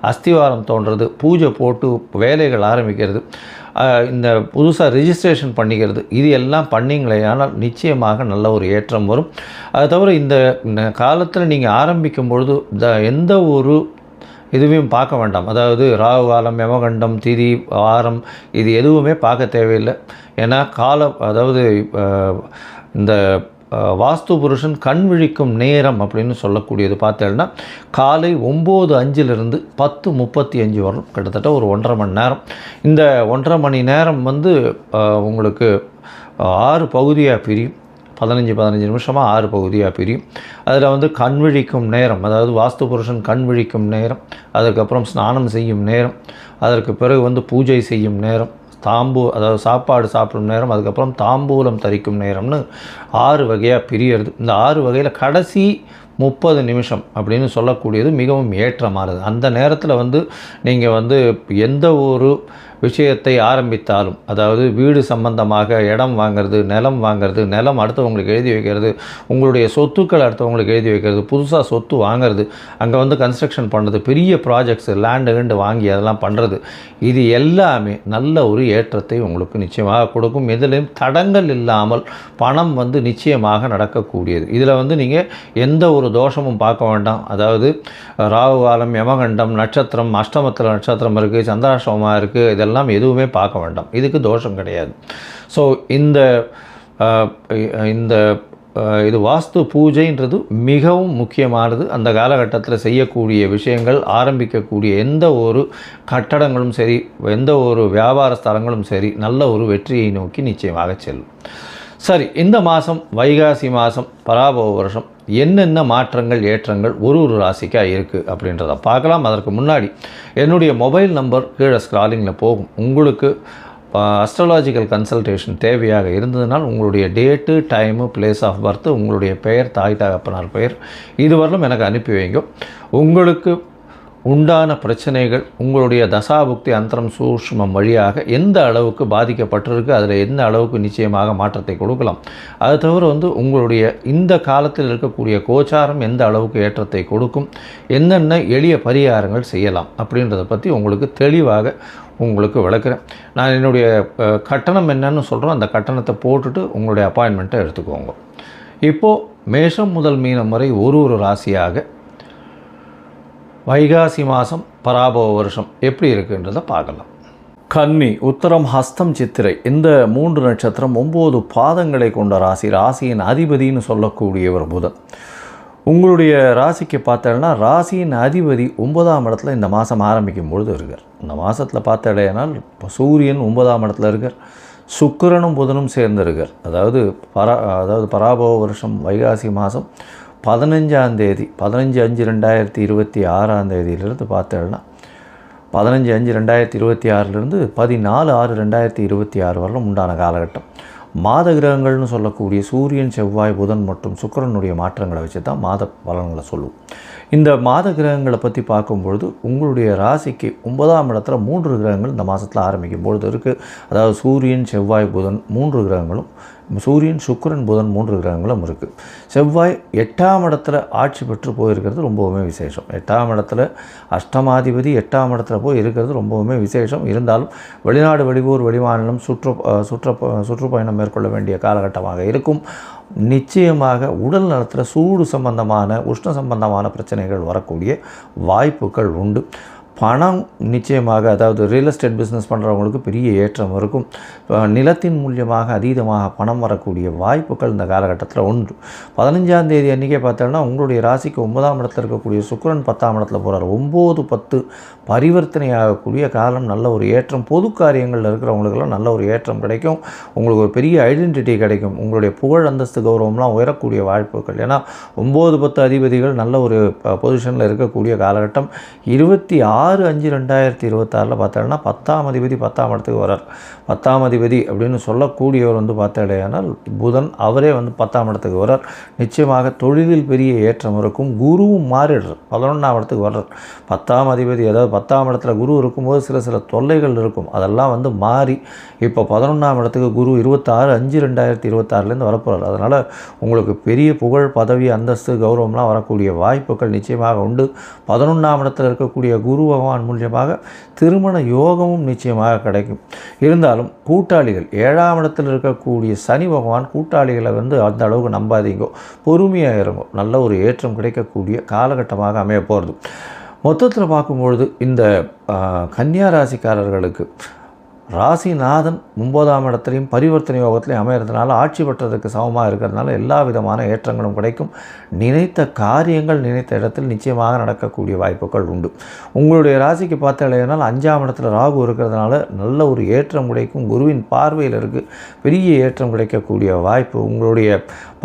அஸ்திவாரம் தோன்றது, பூஜை போட்டு வேலைகள் ஆரம்பிக்கிறது, இந்த புதுசாக ரிஜிஸ்ட்ரேஷன் பண்ணிக்கிறது, இது எல்லாம் பண்ணிங்களேயானால் நிச்சயமாக நல்ல ஒரு ஏற்றம் வரும். அது தவிர இந்த காலத்தில் நீங்கள் ஆரம்பிக்கும் பொழுது எந்த ஒரு இதுவையும் பார்க்க வேண்டாம். அதாவது ராகு காலம், யமகண்டம், திதி, வாரம், இது எதுவுமே பார்க்க தேவையில்லை. ஏன்னா இந்த வாஸ்து புருஷன் கண் விழிக்கும் நேரம் அப்படின்னு சொல்லக்கூடியது பார்த்தேன்னா காலை 9:05 10:35 வரணும், கிட்டத்தட்ட ஒரு 1.5 மணி நேரம். இந்த 1.5 மணி நேரம் உங்களுக்கு 6 பகுதியாக பிரியும். 15 நிமிஷமாக 6 பகுதியாக பிரியும். அதில் கண் விழிக்கும் நேரம், அதாவது வாஸ்து புருஷன் கண் விழிக்கும் நேரம், அதுக்கப்புறம் ஸ்நானம் செய்யும் நேரம், அதற்கு பிறகு பூஜை செய்யும் நேரம், அதாவது சாப்பாடு சாப்பிடும் நேரம், அதுக்கப்புறம் தாம்பூலம் தரிக்கும் நேரம்னு 6 வகையாக பிரியறது. இந்த 6 வகையில் கடைசி 30 நிமிஷம் அப்படின்னு சொல்லக்கூடியது மிகவும் ஏற்றமானது. அந்த நேரத்தில் நீங்கள் எந்த ஒரு விஷயத்தை ஆரம்பித்தாலும், அதாவது வீடு சம்பந்தமாக இடம் வாங்கிறது, நிலம் வாங்கிறது, நிலம் அடுத்தவங்களுக்கு எழுதி வைக்கிறது, உங்களுடைய சொத்துக்கள் அடுத்தவங்களுக்கு எழுதி வைக்கிறது, புதுசாக சொத்து வாங்கிறது, அங்கே கன்ஸ்ட்ரக்ஷன் பண்ணுறது, பெரிய ப்ராஜெக்ட்ஸ் லேண்டு வாங்கி அதெல்லாம் பண்ணுறது, இது எல்லாமே நல்ல ஒரு ஏற்றத்தை உங்களுக்கு நிச்சயமாக கொடுக்கும். எதிலையும் தடங்கள் இல்லாமல் பணம் நிச்சயமாக நடக்கக்கூடியது. இதில் நீங்கள் எந்த ஒரு தோஷமும் பார்க்க வேண்டாம். அதாவது ராகு காலம், யமகண்டம், நட்சத்திரம், அஷ்டமத்தில் நட்சத்திரம் இருக்குது, சந்திராஷ்டமமாக இருக்குது, இதெல்லாம் எதுவுமே பார்க்க வேண்டாம். இதுக்கு தோஷம் கிடையாது. ஸோ இது வாஸ்து பூஜைன்றது மிகவும் முக்கியமானது. அந்த காலகட்டத்தில் செய்யக்கூடிய விஷயங்கள், ஆரம்பிக்கக்கூடிய எந்த ஒரு கட்டடங்களும் சரி, எந்த ஒரு வியாபார ஸ்தலங்களும் சரி, நல்ல ஒரு வெற்றியை நோக்கி நிச்சயமாக செல்லும். சரி, இந்த மாதம் வைகாசி மாதம் பராபவ வருஷம் என்னென்ன மாற்றங்கள், ஏற்றங்கள் ஒரு ராசிக்காக இருக்குது அப்படின்றத பார்க்கலாம். அதற்கு முன்னாடி என்னுடைய மொபைல் நம்பர் கீழே ஸ்க்ராலிங்கில் போகும். உங்களுக்கு அஸ்ட்ராலாஜிக்கல் கன்சல்டேஷன் தேவையாக இருந்ததுனால் உங்களுடைய date, time, place of birth, உங்களுடைய பெயர், தாய் தகப்பனார் பெயர், இதுவரையிலும் எனக்கு அனுப்பி வைங்க. உங்களுக்கு உண்டான பிரச்சனைகள் உங்களுடைய தசாபுக்தி அந்தரம் சூஷ்மம் வழியாக எந்த அளவுக்கு பாதிக்கப்பட்டிருக்கு, அதில் எந்த அளவுக்கு நிச்சயமாக மாற்றத்தை கொடுக்கலாம். அது தவிர உங்களுடைய இந்த காலத்தில் இருக்கக்கூடிய கோச்சாரம் எந்த அளவுக்கு ஏற்றத்தை கொடுக்கும், என்னென்ன எளிய பரிகாரங்கள் செய்யலாம் அப்படின்றத பற்றி உங்களுக்கு தெளிவாக உங்களுக்கு விளக்குறேன். நான் என்னுடைய கட்டணம் என்னன்னு சொல்கிறோம், அந்த கட்டணத்தை போட்டுட்டு உங்களுடைய அப்பாயின்மெண்ட்டை எடுத்துக்கோங்க. இப்போது மேஷம் முதல் மீனம் வரை ஒரு ராசியாக வைகாசி மாதம் பராபவ வருஷம் எப்படி இருக்குன்றதை பார்க்கலாம். கன்னி, உத்தரம், ஹஸ்தம், சித்திரை, இந்த 3 நட்சத்திரம் 9 பாதங்களை கொண்ட ராசி. ராசியின் அதிபதினு சொல்லக்கூடியவர் புதன். உங்களுடைய ராசிக்கு பார்த்தோன்னா ராசியின் அதிபதி 9ஆம் இடத்துல இந்த மாதம் ஆரம்பிக்கும் பொழுது இருக்கார். இந்த மாதத்தில் பார்த்தடையினால் சூரியன் 9ஆம் இடத்துல இருக்கார், சுக்கிரனும் புதனும் சேர்ந்திருக்கார். அதாவது பராபவ வருஷம் வைகாசி மாதம் 15ஆம் தேதி 15/5/2026 பார்த்தேன்னா 15/5/2026 14/6/2026 வரலும் உண்டான காலகட்டம். மாத கிரகங்கள்னு சொல்லக்கூடிய சூரியன், செவ்வாய், புதன் மற்றும் சுக்கிரனுடைய மாற்றங்களை வச்சு தான் மாத பலன்களை சொல்லுவோம். இந்த மாத கிரகங்களை பற்றி பார்க்கும்பொழுது உங்களுடைய ராசிக்கு 9ஆம் இடத்துல 3 கிரகங்கள் இந்த மாதத்தில் ஆரம்பிக்கும் பொழுது இருக்குது. அதாவது சூரியன், செவ்வாய், புதன் 3 கிரகங்களும், சூரியன், சுக்கிரன், புதன் 3 கிரகங்களும் இருக்குது. செவ்வாய் 8ஆம் இடத்துல ஆட்சி பெற்று போயிருக்கிறது ரொம்பவுமே விசேஷம். 8ஆம் இடத்துல அஷ்டமாதிபதி 8ஆம் இடத்துல போய் இருக்கிறது ரொம்பவுமே விசேஷம். இருந்தாலும் வெளிநாடு, வெளியூர், வெளிமாநிலம் சுற்றுப்பயணம் மேற்கொள்ள வேண்டிய காலகட்டமாக இருக்கும். நிச்சயமாக உடல் நலத்தில் சூடு சம்பந்தமான, உஷ்ண சம்பந்தமான பிரச்சனைகள் வரக்கூடிய வாய்ப்புகள் உண்டு. பணம் நிச்சயமாக, அதாவது ரியல் எஸ்டேட் பிஸ்னஸ் பண்ணுறவங்களுக்கு பெரிய ஏற்றம் இருக்கும். நிலத்தின் மூலியமாக அதீதமாக பணம் வரக்கூடிய வாய்ப்புகள் இந்த காலகட்டத்தில் உண்டு. 15ஆம் தேதி அன்றைக்கே பார்த்தோம்னா உங்களுடைய ராசிக்கு 9ஆம் இடத்துல இருக்கக்கூடிய சுக்கிரன் 10ஆம் இடத்துல போகிறார். 9-10 பரிவர்த்தனை ஆகக்கூடிய காலம். நல்ல ஒரு ஏற்றம். பொது காரியங்களில் இருக்கிறவங்களுக்கெல்லாம் நல்ல ஒரு ஏற்றம் கிடைக்கும். உங்களுக்கு ஒரு பெரிய ஐடென்டிட்டி கிடைக்கும். உங்களுடைய புகழ், அந்தஸ்து, கௌரவம்லாம் உயரக்கூடிய வாய்ப்புகள். ஏன்னா 9-10 அதிபதிகள் நல்ல ஒரு பொசிஷனில் இருக்கக்கூடிய காலகட்டம். 26/5/2026 பார்த்தோம்னா 10ஆம் அதிபதி 10ஆம் இடத்துக்கு வரார். 10ஆம் அதிபதி அப்படின்னு சொல்லக்கூடியவர் பார்த்தேனால் புதன், அவரே 10ஆம் இடத்துக்கு வரார். நிச்சயமாக தொழிலில் பெரிய ஏற்றம் இருக்கும். குருவும் மாறிடுறார், 11ஆம் இடத்துக்கு வர்றார். 10ஆம் அதிபதி, அதாவது 10ஆம் இடத்துல குரு இருக்கும்போது சில தொல்லைகள் இருக்கும். அதெல்லாம் மாறி இப்போ 11ஆம் இடத்துக்கு குரு 26/5/2026 வரப்போகிறார். அதனால் உங்களுக்கு பெரிய புகழ், பதவி, அந்தஸ்து, கௌரவம்லாம் வரக்கூடிய வாய்ப்புகள் நிச்சயமாக உண்டு. 11ஆம் இடத்துல இருக்கக்கூடிய குரு பகவான் மூலியமாக திருமண யோகமும் நிச்சயமாக கிடைக்கும். இருந்தாலும் கூட்டாளிகள், 7ஆம் இடத்தில் இருக்கக்கூடிய சனி பகவான் கூட்டாளிகளை அந்த அளவுக்கு நம்பாதீங்க, பொறுமையாக இருங்க. நல்ல ஒரு ஏற்றம் கிடைக்கக்கூடிய காலகட்டமாக அமைய போகிறது. மொத்தத்தில் பார்க்கும்பொழுது இந்த கன்னியா ராசிக்காரர்களுக்கு ராசிநாதன் 9ஆம் இடத்துலையும் பரிவர்த்தனை யோகத்திலையும் அமைகிறதுனால ஆட்சி பெற்றதுக்கு சமமாக இருக்கிறதுனால எல்லா விதமான ஏற்றங்களும் கிடைக்கும். நினைத்த காரியங்கள் நினைத்த இடத்தில் நிச்சயமாக நடக்கக்கூடிய வாய்ப்புகள் உண்டு. உங்களுடைய ராசிக்கு பார்த்தாலேனால் 5ஆம் இடத்துல ராகு இருக்கிறதுனால நல்ல ஒரு ஏற்றம் கிடைக்கும். குருவின் பார்வையில் இருக்குது, பெரிய ஏற்றம் கிடைக்கக்கூடிய வாய்ப்பு. உங்களுடைய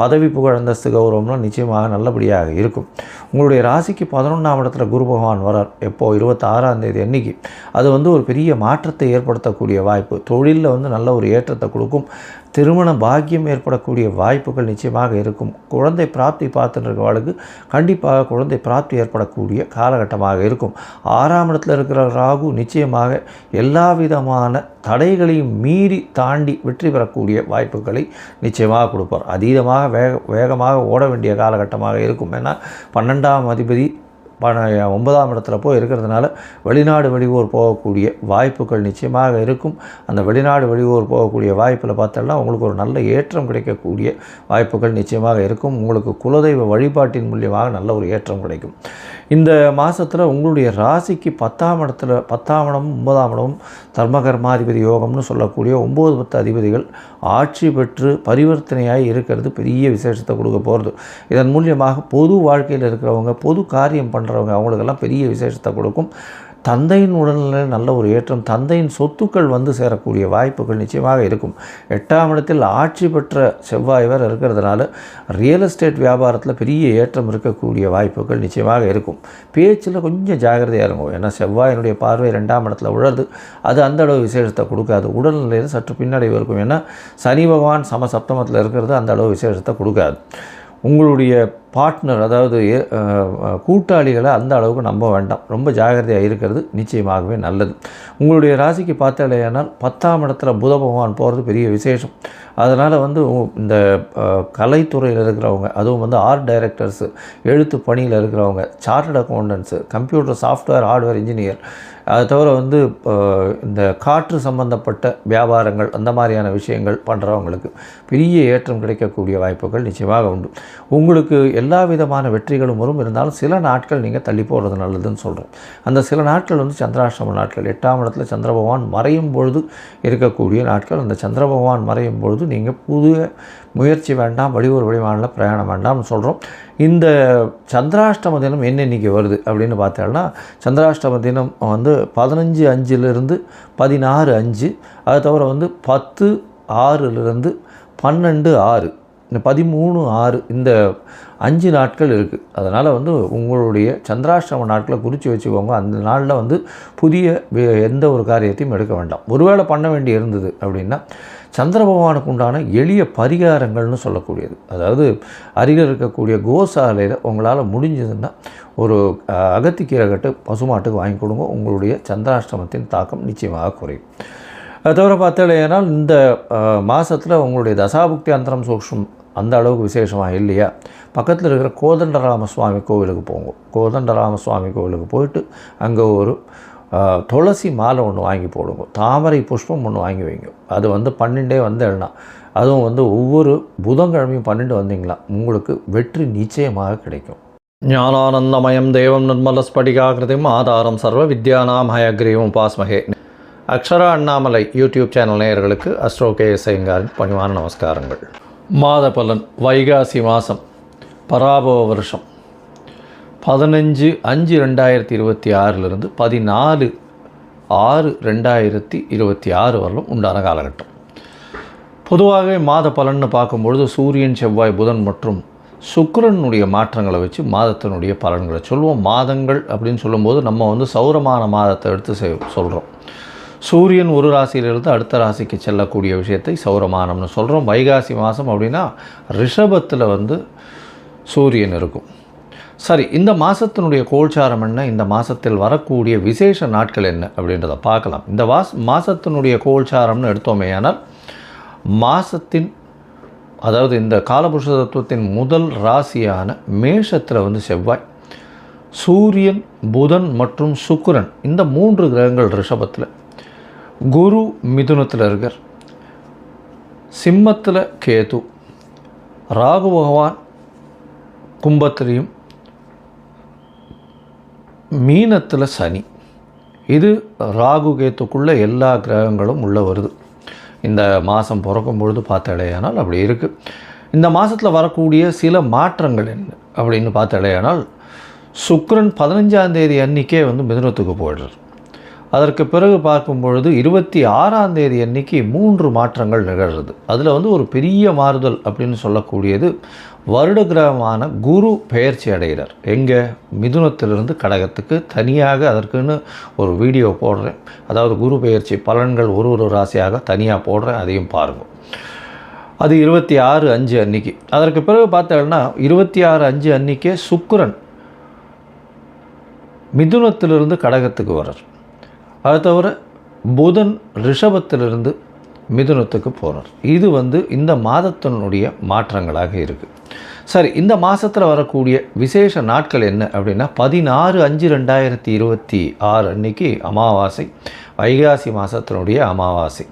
பதவி, புகழ், அந்தஸ்து, கௌரவம்லாம் நிச்சயமாக நல்லபடியாக இருக்கும். உங்களுடைய ராசிக்கு 11ஆம் இடத்துல குரு பகவான் வரார். எப்போது? 26ஆம் தேதி அன்றைக்கி. அது ஒரு பெரிய மாற்றத்தை ஏற்படுத்தக்கூடிய வாய்ப்பு. தொழிலில் நல்ல ஒரு ஏற்றத்தை கொடுக்கும். திருமண பாக்கியம் ஏற்படக்கூடிய வாய்ப்புகள் நிச்சயமாக இருக்கும். குழந்தை பிராப்தி பார்த்துட்டு இருக்கவளுக்கு கண்டிப்பாக குழந்தை பிராப்தி ஏற்படக்கூடிய காலகட்டமாக இருக்கும். 6ஆம் இடத்துல இருக்கிற ராகு நிச்சயமாக எல்லா விதமான தடைகளையும் மீறி தாண்டி வெற்றி பெறக்கூடிய வாய்ப்புகளை நிச்சயமாக கொடுப்பார். அதீதமாக வேகமாக ஓட வேண்டிய காலகட்டமாக இருக்கும். ஏன்னா 12ஆம் அதிபதி 9ஆம் இடத்துல போய் இருக்கிறதுனால வெளிநாடு, வெளியூர் போகக்கூடிய வாய்ப்புகள் நிச்சயமாக இருக்கும். அந்த வெளிநாடு, வெளியூர் போகக்கூடிய வாய்ப்பில் பார்த்தோம்னா உங்களுக்கு ஒரு நல்ல ஏற்றம் கிடைக்கக்கூடிய வாய்ப்புகள் நிச்சயமாக இருக்கும். உங்களுக்கு குலதெய்வ வழிபாட்டின் மூலியமாக நல்ல ஒரு ஏற்றம் கிடைக்கும். இந்த மாதத்தில் உங்களுடைய ராசிக்கு 10ஆம் இடத்துல 10ஆம் இடமும் 9ஆம் இடமும் தர்மகர்மாதிபதி யோகம்னு சொல்லக்கூடிய 9-10 அதிபதிகள் ஆட்சி பெற்று பரிவர்த்தனையாகி இருக்கிறது பெரிய விசேஷத்தை கொடுக்க போகிறது. இதன் மூலியமாக பொது வாழ்க்கையில் இருக்கிறவங்க, பொது காரியம் பண்ணுறவங்க, அவங்களுக்கெல்லாம் பெரிய விசேஷத்தை கொடுக்கும். தந்தையின் உடல்நிலையில் நல்ல ஒரு ஏற்றம், தந்தையின் சொத்துக்கள் சேரக்கூடிய வாய்ப்புகள் நிச்சயமாக இருக்கும். 8ஆம் இடத்தில் ஆட்சி பெற்ற செவ்வாய் வேறு இருக்கிறதுனால ரியல் எஸ்டேட் வியாபாரத்தில் பெரிய ஏற்றம் இருக்கக்கூடிய வாய்ப்புகள் நிச்சயமாக இருக்கும். பேச்சில் கொஞ்சம் ஜாகிரதையாக இருக்கும். ஏன்னா செவ்வாயினுடைய பார்வை 2ஆம் இடத்துல விழுது. அது அந்த அளவு விசேஷத்தை கொடுக்காது. உடல்நிலையில் சற்று பின்னடைவு இருக்கும். ஏன்னா சனி பகவான் சப்தமத்தில் இருக்கிறது அந்த அளவு விசேஷத்தை கொடுக்காது. உங்களுடைய பார்ட்னர், அதாவது கூட்டாளிகளை அந்த அளவுக்கு நம்ப வேண்டாம். ரொம்ப ஜாகிரதையாக இருக்கிறது நிச்சயமாகவே நல்லது. உங்களுடைய ராசிக்கு பார்த்தாலேயானால் 10ஆம் இடத்துல புத பகவான் போகிறது பெரிய விசேஷம். அதனால் இந்த கலைத்துறையில் இருக்கிறவங்க, அதுவும் ஆர்ட் டைரக்டர்ஸு, எழுத்து பணியில் இருக்கிறவங்க, chartered accountants, computer software hardware engineer, அதை தவிர இந்த காற்று சம்பந்தப்பட்ட வியாபாரங்கள், அந்த மாதிரியான விஷயங்கள் பண்ணுறவங்களுக்கு பெரிய ஏற்றம் கிடைக்கக்கூடிய வாய்ப்புகள் நிச்சயமாக உண்டு. உங்களுக்கு எல்லா விதமான வெற்றிகளும் வரும். இருந்தாலும் சில நாட்கள் நீங்கள் தள்ளி போடுறது நல்லதுன்னு சொல்கிறேன். அந்த சில நாட்கள் சந்திராஷ்டம நாட்கள். 8ஆம் இடத்துல சந்திர பகவான் மறையும் பொழுது இருக்கக்கூடிய நாட்கள். அந்த சந்திர பகவான் மறையும் பொழுது நீங்கள் புதிய முயற்சி வேண்டாம், வெளியூர் வெளிமாநில பிரயாணம் வேண்டாம்னு சொல்கிறோம். இந்த சந்திராஷ்டம தினம் என்னென்னைக்கு வருது அப்படின்னு பார்த்தோம்னா, சந்திராஷ்டம தினம் 15/5 16/5, அது தவிர 10/6 12/6 இந்த 13/6 இந்த 5 நாட்கள் இருக்குது. அதனால் வந்து உங்களுடைய சந்திராஷ்டம நாட்களை குறித்து வச்சுக்கோங்க. அந்த நாளில் வந்து புதிய எந்த ஒரு காரியத்தையும் எடுக்க வேண்டாம். ஒருவேளை பண்ண வேண்டி இருந்தது அப்படின்னா சந்திர பகவானுக்கு உண்டான எளிய பரிகாரங்கள்னு சொல்லக்கூடியது, அதாவது அருகில் இருக்கக்கூடிய கோசாலையில் உங்களால் முடிஞ்சதுன்னா ஒரு அகத்திக்கீரை கட்டு பசுமாட்டுக்கு வாங்கி கொடுங்க. உங்களுடைய சந்திராஷ்டமத்தின் தாக்கம் நிச்சயமாக குறையும். அது தவிர பார்த்தாலேனால் இந்த மாதத்தில் உங்களுடைய தசாபுக்தி அந்தரம் சூக்ஷ்மம் அந்த அளவுக்கு விசேஷமாக இல்லையா, பக்கத்தில் இருக்கிற கோதண்டராம சுவாமி கோவிலுக்கு போங்க. கோதண்டராம சுவாமி கோவிலுக்கு போயிட்டு அங்கே ஒரு துளசி மாலை ஒன்று வாங்கி போடுங்க. தாமரை புஷ்பம் ஒன்று வாங்கி வைங்க. அது வந்து 12 வந்தேன்னா, அதுவும் வந்து ஒவ்வொரு புதன்கிழமையும் 12 வந்தீங்களா உங்களுக்கு வெற்றி நிச்சயமாக கிடைக்கும். ஞானானந்தமயம் தேவம் நிர்மலஸ்படிகாகிருதிம் ஆதாரம் சர்வ வித்யானாம் ஹயக்ரீவம் உபாஸ்மஹே. அக்ஷரா அண்ணாமலை யூடியூப் சேனல் நேயர்களுக்கு அஸ்ட்ரோ கேஎஸ் ஐயங்காரின் பணிவான நமஸ்காரங்கள். மாத பலன் வைகாசி மாதம் பராபவ வருஷம் 15/5/2026 14/6/2026 வரலும் உண்டான காலகட்டம். பொதுவாகவே மாத பலன்னு பார்க்கும்பொழுது சூரியன், செவ்வாய், புதன் மற்றும் சுக்கிரனுடைய மாற்றங்களை வச்சு மாதத்தினுடைய பலன்களை சொல்லுவோம். மாதங்கள் அப்படின்னு சொல்லும்போது நம்ம வந்து சௌரமான மாதத்தை எடுத்து சொல்கிறோம். சூரியன் ஒரு ராசியிலிருந்து அடுத்த ராசிக்கு செல்லக்கூடிய விஷயத்தை சௌரமானம்னு சொல்கிறோம். வைகாசி மாதம் அப்படின்னா ரிஷபத்தில் வந்து சூரியன் இருக்கும். சரி, இந்த மாதத்தினுடைய கோல்சாரம் என்ன, இந்த மாதத்தில் வரக்கூடிய விசேஷ நாட்கள் என்ன அப்படின்றத பார்க்கலாம். இந்த மாதத்தினுடைய கோல்சாரம்னு எடுத்தோமே ஆனால் மாதத்தின் அதாவது இந்த காலபுருஷ தத்துவத்தின் முதல் ராசியான மேஷத்தில் வந்து செவ்வாய், சூரியன், புதன் மற்றும் சுக்கிரன் இந்த 3 கிரகங்கள் ரிஷபத்தில், குரு மிதுனத்தில் இருக்கார், சிம்மத்தில் கேது, ராகு பகவான் கும்பத்திலையும், மீனத்தில் சனி. இது ராகு கேத்துக்குள்ளே எல்லா கிரகங்களும் உள்ளே வருது. இந்த மாதம் பிறக்கும் பொழுது பார்த்தாலேயானால் அப்படி இருக்குது. இந்த மாதத்தில் வரக்கூடிய சில மாற்றங்கள் என்ன அப்படின்னு பார்த்தாலேயானால் சுக்கிரன் 15ஆம் தேதி அன்றைக்கே வந்து மிதுனத்துக்கு போயிடுறார். அதற்கு பிறகு பார்க்கும் பொழுது 26ஆம் தேதி அன்றைக்கி 3 மாற்றங்கள் நிகழ்கிறது. அதில் வந்து ஒரு பெரிய மாறுதல் அப்படின்னு சொல்லக்கூடியது வருட கிரகமான குரு பெயர்ச்சி அடைகிறார். எங்கே, மிதுனத்திலிருந்து கடகத்துக்கு. தனியாக அதற்குன்னு ஒரு வீடியோ போடுறேன். அதாவது குரு பெயர்ச்சி பலன்கள் ஒரு ராசியாக தனியாக போடுறேன், அதையும் பாருங்கள். அது 26/5 அன்றைக்கி. அதற்கு பிறகு பார்த்தோம்னா 26/5 அன்றைக்கே சுக்கிரன் மிதுனத்திலிருந்து கடகத்துக்கு வர்றார். அது தவிர புதன் ரிஷபத்திலிருந்து மிதுனத்துக்கு போகிறார். இது வந்து இந்த மாதத்தினுடைய மாற்றங்களாக இருக்குது. சரி, இந்த மாதத்தில் வரக்கூடிய விசேஷ நாட்கள் என்ன அப்படின்னா 16/5/2026 அன்றைக்கி அமாவாசை, வைகாசி மாதத்தினுடைய அமாவாசை.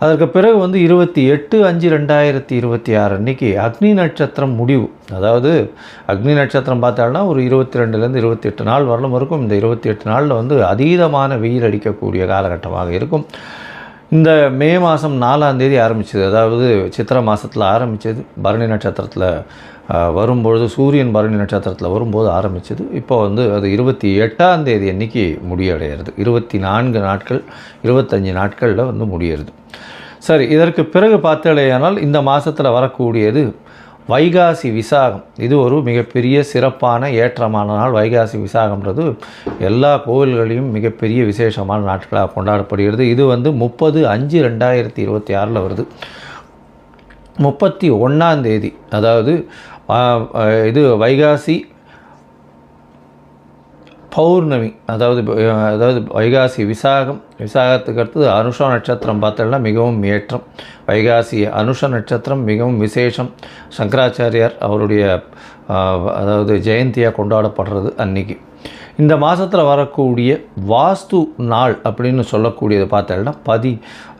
அதற்கு பிறகு வந்து 28/5/2026 அன்றைக்கி அக்னி நட்சத்திரம் முடிவு. அதாவது அக்னி நட்சத்திரம் பார்த்தாலும் ஒரு 22லேருந்து 28 நாள் வரலும் இருக்கும். இந்த 28 நாளில் வந்து அதீதமான வெயில் அடிக்கக்கூடிய காலகட்டமாக இருக்கும். இந்த மே மாதம் 4ஆம் தேதி ஆரம்பித்தது, அதாவது சித்திரை மாதத்தில் ஆரம்பித்தது, பரணி நட்சத்திரத்தில் வரும்பொழுது, சூரியன் பரணி நட்சத்திரத்தில் வரும்போது ஆரம்பித்தது. இப்போ வந்து அது 28ஆம் தேதி அன்றைக்கி முடிவடைகிறது. 24 நாட்கள் 25 நாட்களில் வந்து முடிகிறது. சரி, இதற்கு பிறகு பார்த்தாலேயானால் இந்த மாதத்தில் வரக்கூடியது வைகாசி விசாகம். இது ஒரு மிகப்பெரிய சிறப்பான ஏற்றமான நாள். வைகாசி விசாகம்ன்றது எல்லா கோவில்களையும் மிகப்பெரிய விசேஷமான நாட்களாக கொண்டாடப்படுகிறது. இது வந்து 30/5/2026 வருது. 31ஆம் தேதி, அதாவது இது வைகாசி பௌர்ணமி, அதாவது வைகாசி விசாகத்துக்கு அடுத்தது அனுஷ நட்சத்திரம் பார்த்தோம்னா மிகவும் ஏற்றம். வைகாசி அனுஷ நட்சத்திரம் மிகவும் விசேஷம். சங்கராச்சாரியார் அவருடைய அதாவது ஜெயந்தியாக கொண்டாடப்படுறது அன்றைக்கி. இந்த மாதத்தில் வரக்கூடிய வாஸ்து நாள் அப்படின்னு சொல்லக்கூடியது பார்த்தோம்னா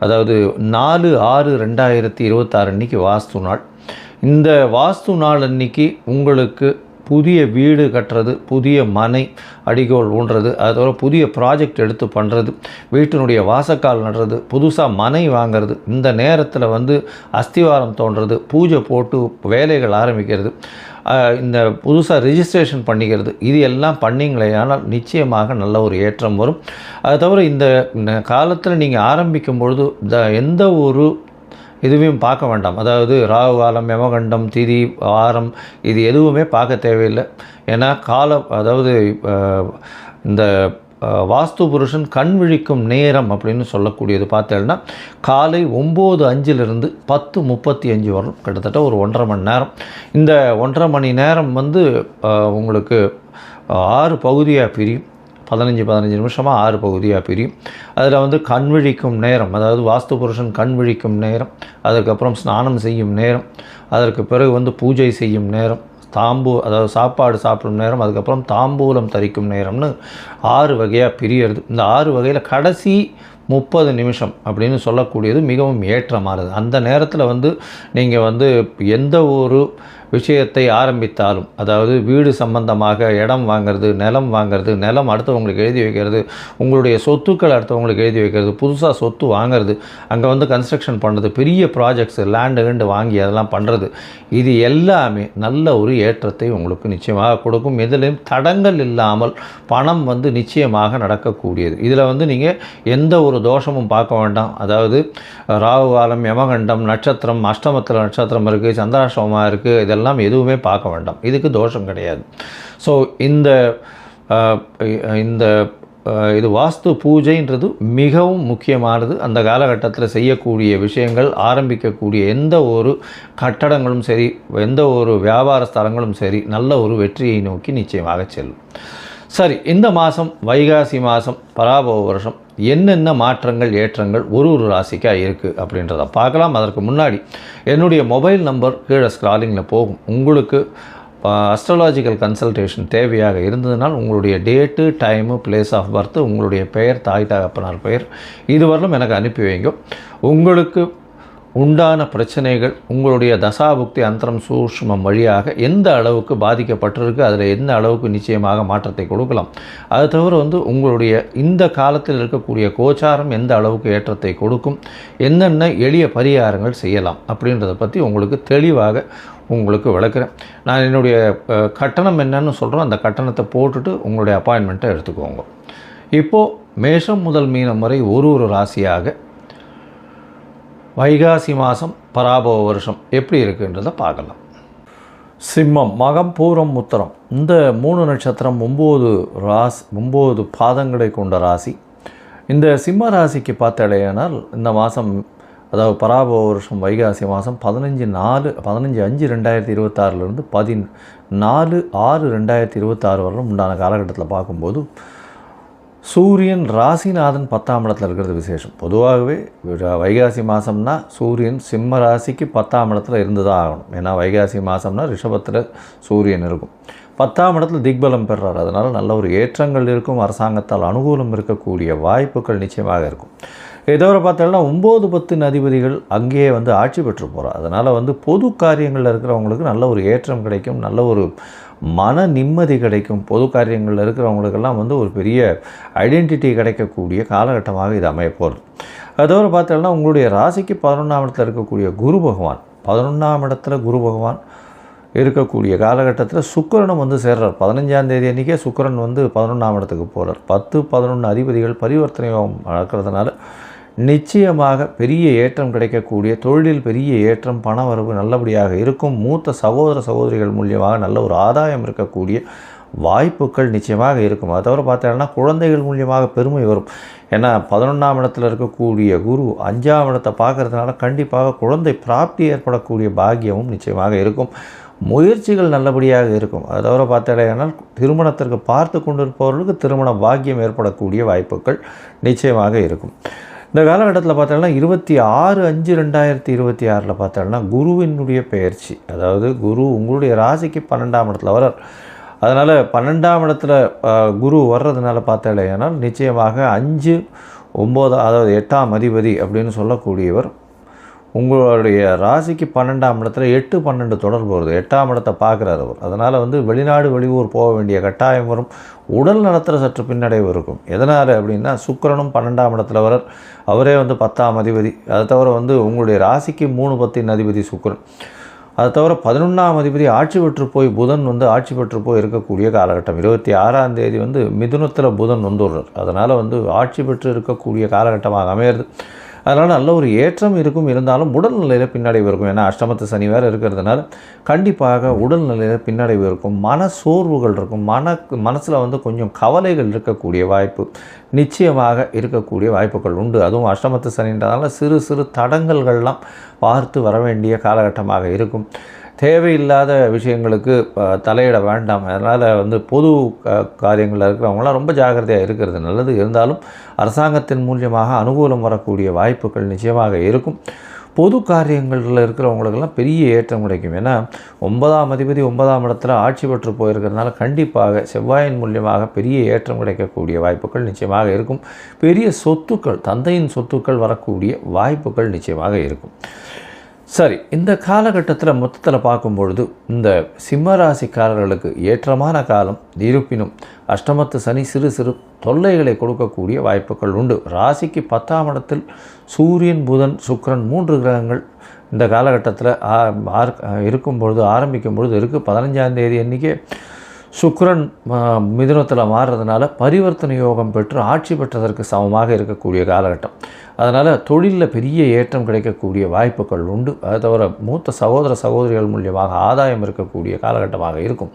அதாவது 4/6/2026 அன்றைக்கி வாஸ்து நாள். இந்த வாஸ்து நாள் அன்றைக்கி உங்களுக்கு புதிய வீடு கட்டுறது, புதிய மனை அடிகோல் ஊன்றது, அதோட புதிய ப்ராஜெக்ட் எடுத்து பண்ணுறது, வீட்டினுடைய வாசக்கால் நடுறது, புதுசாக மனை வாங்கிறது, இந்த நேரத்தில் வந்து அஸ்திவாரம் தோன்றது, பூஜை போட்டு வேலைகள் ஆரம்பிக்கிறது, இந்த புதுசாக ரிஜிஸ்ட்ரேஷன் பண்ணிக்கிறது, இது எல்லாம் பண்ணிங்களேனால் நிச்சயமாக நல்ல ஒரு ஏற்றம் வரும். அது தவிர இந்த காலத்தில் நீங்கள் ஆரம்பிக்கும் பொழுது எந்த ஒரு எதுவும் பார்க்க வேண்டாம். அதாவது ராகு காலம், யமகண்டம், திதி, வாரம் இது எதுவுமே பார்க்க தேவையில்லை. ஏன்னா அதாவது இந்த வாஸ்து புருஷன் கண் விழிக்கும் நேரம் அப்படின்னு சொல்லக்கூடியது பார்த்தேன்னா காலை 9:05 10:35 வரலும், கிட்டத்தட்ட ஒரு 1.5 மணி நேரம். இந்த 1.5 மணி நேரம் வந்து உங்களுக்கு 6 பகுதியாக பிரியும். 15 நிமிஷமாக 6 பகுதியாக பிரியும். அதில் வந்து கண் விழிக்கும் நேரம், அதாவது வாஸ்து புருஷன் கண் விழிக்கும் நேரம், அதுக்கப்புறம் ஸ்நானம் செய்யும் நேரம், அதற்கு பிறகு வந்து பூஜை செய்யும் நேரம், அதாவது சாப்பாடு சாப்பிடும் நேரம், அதுக்கப்புறம் தாம்பூலம் தரிக்கும் நேரம்னு 6 வகையாக பிரியறது. இந்த 6 வகையில் கடைசி 30 நிமிஷம் அப்படின்னு சொல்லக்கூடியது மிகவும் ஏற்றமானது. அந்த நேரத்தில் வந்து நீங்கள் வந்து எந்த ஒரு விஷயத்தை ஆரம்பித்தாலும், அதாவது வீடு சம்பந்தமாக இடம் வாங்கிறது, நிலம் வாங்கிறது, நிலம் அடுத்தவங்களுக்கு எழுதி வைக்கிறது, உங்களுடைய சொத்துக்கள் அடுத்தவங்களுக்கு எழுதி வைக்கிறது, புதுசாக சொத்து வாங்கிறது, அங்கே வந்து கன்ஸ்ட்ரக்ஷன் பண்ணுறது, பெரிய ப்ராஜெக்ட்ஸ் லேண்டு வாங்கி அதெல்லாம் பண்ணுறது, இது எல்லாமே நல்ல ஒரு ஏற்றத்தை உங்களுக்கு நிச்சயமாக கொடுக்கும். எதிலையும் தடங்கள் இல்லாமல் பணம் வந்து நிச்சயமாக நடக்கக்கூடியது. இதில் வந்து நீங்கள் எந்த ஒரு தோஷமும் பார்க்க வேண்டாம். அதாவது ராகு காலம், யமகண்டம், நட்சத்திரம், அஷ்டமத்தில் நட்சத்திரம் இருக்குது, சந்திராஷ்டமமாக இருக்குது, இதெல்லாம் எதுவுமே பார்க்க வேண்டாம். இதுக்கு தோஷம் கிடையாது. ஸோ இது வாஸ்து பூஜைன்றது மிகவும் முக்கியமானது. அந்த காலகட்டத்தில் செய்யக்கூடிய விஷயங்கள், ஆரம்பிக்கக்கூடிய எந்த ஒரு கட்டடங்களும் சரி, எந்த ஒரு வியாபார ஸ்தலங்களும் சரி, நல்ல ஒரு வெற்றியை நோக்கி நிச்சயமாக செல்லும். சரி, இந்த மாதம் வைகாசி மாதம் பராபவ வருஷம் என்னென்ன மாற்றங்கள், ஏற்றங்கள் ஒரு ராசிக்காக இருக்குது அப்படின்றத பார்க்கலாம். அதற்கு முன்னாடி என்னுடைய மொபைல் நம்பர் கீழே ஸ்க்ராலிங்கில் போகும். உங்களுக்கு அஸ்ட்ராலாஜிக்கல் கன்சல்டேஷன் தேவையாக இருந்ததுனால் உங்களுடைய date, time, place of birth, உங்களுடைய பெயர், தாய் தகப்பனார் பெயர் இதுவரையிலும் எனக்கு அனுப்பி வைங்க. உங்களுக்கு உண்டான பிரச்சனைகள் உங்களுடைய தசாபுக்தி அந்தரம் சூஷ்மம் வழியாக எந்த அளவுக்கு பாதிக்கப்பட்டிருக்கு, அதில் எந்த அளவுக்கு நிச்சயமாக மாற்றத்தை கொடுக்கலாம், அது தவிர வந்து உங்களுடைய இந்த காலத்தில் இருக்கக்கூடிய கோச்சாரம் எந்த அளவுக்கு ஏற்றத்தை கொடுக்கும், என்னென்ன எளிய பரிகாரங்கள் செய்யலாம் அப்படின்றத பற்றி உங்களுக்கு தெளிவாக உங்களுக்கு விளக்குறேன். நான் என்னுடைய கட்டணம் என்னன்னு சொல்கிறோம், அந்த கட்டணத்தை போட்டுட்டு உங்களுடைய அப்பாயின்மெண்ட்டை எடுத்துக்கோங்க. இப்போது மேஷம் முதல் மீனம் வரை ஒரு ராசியாக வைகாசி மாதம் பராபவ வருஷம் எப்படி இருக்குன்றதை பார்க்கலாம். சிம்மம், மகம், பூரம், உத்தரம் இந்த 3 நட்சத்திரம் 9 பாதங்களை கொண்ட ராசி. இந்த சிம்ம ராசிக்கு பார்த்தாலேயானால் இந்த மாதம், அதாவது பராபவ வருஷம் வைகாசி மாதம் 15/5/2026 14/6/2026 வரலும் உண்டான காலகட்டத்தில் பார்க்கும்போது சூரியன் ராசிநாதன் 10ஆம் இடத்துல இருக்கிறது விசேஷம். பொதுவாகவே வைகாசி மாதம்னா சூரியன் சிம்ம ராசிக்கு 10ஆம் இடத்துல இருந்து தான் ஆகணும். ஏன்னா வைகாசி மாதம்னா ரிஷபத்தில் சூரியன் இருக்கும், 10ஆம் இடத்துல திக்பலம் பெறார். அதனால் நல்ல ஒரு ஏற்றங்கள் இருக்கும், அரசாங்கத்தால் அனுகூலம் இருக்கக்கூடிய வாய்ப்புகள் நிச்சயமாக இருக்கும். ஏதோ பார்த்தோம்னா 9-10 அதிபதிகள் அங்கேயே வந்து ஆட்சி பெற்று போகிறார். அதனால் வந்து பொது காரியங்களில் இருக்கிறவங்களுக்கு நல்ல ஒரு ஏற்றம் கிடைக்கும், நல்ல ஒரு மன நிம்மதி கிடைக்கும். பொது காரியங்களில் இருக்கிறவங்களுக்கெல்லாம் வந்து ஒரு பெரிய ஐடென்டிட்டி கிடைக்கக்கூடிய காலகட்டமாக இது அமைய போகிறது. அதோடு பார்த்தோம்னா உங்களுடைய ராசிக்கு 11ஆம் இடத்துல இருக்கக்கூடிய குரு பகவான், 11ஆம் இடத்துல குரு பகவான் இருக்கக்கூடிய காலகட்டத்தில் சுக்கிரனும் வந்து சேர்றார். 15ஆம் தேதி அன்றைக்கே சுக்கிரன் வந்து 11ஆம் இடத்துக்கு போகிறார். 10-11 அதிபதிகள் பரிவர்த்தனை நடக்கிறதுனால நிச்சயமாக பெரிய ஏற்றம் கிடைக்கக்கூடிய, தொழிலில் பெரிய ஏற்றம், பண வரவு நல்லபடியாக இருக்கும். மூத்த சகோதர சகோதரிகள் மூலியமாக நல்ல ஒரு ஆதாயம் இருக்கக்கூடிய வாய்ப்புகள் நிச்சயமாக இருக்கும். அதை தவிர பார்த்தோம்னா குழந்தைகள் மூலியமாக பெருமை வரும். ஏன்னா 11ஆம் இடத்துல இருக்கக்கூடிய குரு 5ஆம் இடத்தை பார்க்கறதுனால கண்டிப்பாக குழந்தை பிராப்தி ஏற்படக்கூடிய பாக்கியமும் நிச்சயமாக இருக்கும். முயற்சிகள் நல்லபடியாக இருக்கும். அதை தவிர பார்த்தோம்னா திருமணத்திற்கு பார்த்து கொண்டிருப்பவர்களுக்கு திருமண பாக்கியம் ஏற்படக்கூடிய வாய்ப்புகள் நிச்சயமாக இருக்கும். இந்த காலகட்டத்தில் பார்த்தோம்னா 26/5/2026 பார்த்தோம்னா குருவினுடைய பெயர்ச்சி, அதாவது குரு உங்களுடைய ராசிக்கு 12ஆம் இடத்துல வரார். அதனால் 12ஆம் இடத்துல குரு வர்றதுனால பார்த்தோம்னா நிச்சயமாக 5, 9 அதாவது 8ஆம் அதிபதி அப்படின்னு சொல்லக்கூடியவர் உங்களுடைய ராசிக்கு 12ஆம் இடத்துல 8, 12 தொடர்பு வருது. 8ஆம் இடத்தை பார்க்குறார் அவர். அதனால் வந்து வெளிநாடு வெளியூர் போக வேண்டிய கட்டாயம் வரும். உடல் நலத்தில் சற்று பின்னடைவு இருக்கும். எதனால் அப்படின்னா சுக்கிரனும் 12ஆம் இடத்துல வரார். அவரே வந்து 10ஆம் அதிபதி. அதை தவிர வந்து உங்களுடைய ராசிக்கு 3, 10 அதிபதி சுக்கிரன். அதை தவிர 11ஆம் அதிபதி ஆட்சி பெற்று போய் புதன் வந்து ஆட்சி பெற்று போய் இருக்கக்கூடிய காலகட்டம். 26ஆம் தேதி வந்து மிதுனத்தில் புதன் வந்துடுறார். அதனால் வந்து ஆட்சி பெற்று இருக்கக்கூடிய காலகட்டமாக அமையிறது. அதனால் நல்ல ஒரு ஏற்றம் இருக்கும், இருந்தாலும் உடல்நிலையில் பின்னடைவு இருக்கும். ஏன்னா அஷ்டமத்து சனி வேறு இருக்கிறதுனால கண்டிப்பாக உடல்நிலையில் பின்னடைவு இருக்கும், மன சோர்வுகள் இருக்கும், மனசில் வந்து கொஞ்சம் கவலைகள் இருக்கக்கூடிய வாய்ப்பு நிச்சயமாக இருக்கக்கூடிய வாய்ப்புகள் உண்டு. அதுவும் அஷ்டமத்து சனின்றதால சிறு சிறு தடங்கல்கள்லாம் பார்த்து வர வேண்டிய காலகட்டமாக இருக்கும். தேவையில்லாத விஷயங்களுக்கு தலையிட வேண்டாம். அதனால் வந்து பொது காரியங்களில் இருக்கிறவங்களாம் ரொம்ப ஜாக்கிரதையாக இருக்கிறது நல்லது. இருந்தாலும் அரசாங்கத்தின் மூலியமாக அனுகூலம் வரக்கூடிய வாய்ப்புகள் நிச்சயமாக இருக்கும். பொது காரியங்களில் இருக்கிறவங்களுக்கெல்லாம் பெரிய ஏற்றம் கிடைக்கும். ஏன்னா 9ஆம் அதிபதி 9ஆம் இடத்துல ஆட்சி பெற்று போயிருக்கிறதுனால கண்டிப்பாக செவ்வாயின் மூலியமாக பெரிய ஏற்றம் கிடைக்கக்கூடிய வாய்ப்புகள் நிச்சயமாக இருக்கும். பெரிய சொத்துக்கள், தந்தையின் சொத்துக்கள் வரக்கூடிய வாய்ப்புகள் நிச்சயமாக இருக்கும். சரி, இந்த காலகட்டத்தில் மொத்தத்தில் பார்க்கும்பொழுது இந்த சிம்மராசிக்காரர்களுக்கு ஏற்றமான காலம். இருப்பினும் அஷ்டமத்து சனி சிறு சிறு தொல்லைகளை கொடுக்கக்கூடிய வாய்ப்புகள் உண்டு. ராசிக்கு 10ஆம் இடத்தில் சூரியன், புதன், சுக்கிரன் 3 கிரகங்கள் இந்த காலகட்டத்தில் இருக்கும்பொழுது ஆரம்பிக்கும் பொழுது இருக்குது. 15ஆம் தேதி அன்றைக்கி சுக்கிரன் மிதுனத்தில் மாறுறதுனால பரிவர்த்தனை யோகம் பெற்று ஆட்சி பெற்றதற்கு சமமாக இருக்கக்கூடிய காலகட்டம். அதனால் தொழிலில் பெரிய ஏற்றம் கிடைக்கக்கூடிய வாய்ப்புகள் உண்டு. அதை தவிர மூத்த சகோதரிகள் மூலியமாக ஆதாயம் இருக்கக்கூடிய காலகட்டமாக இருக்கும்.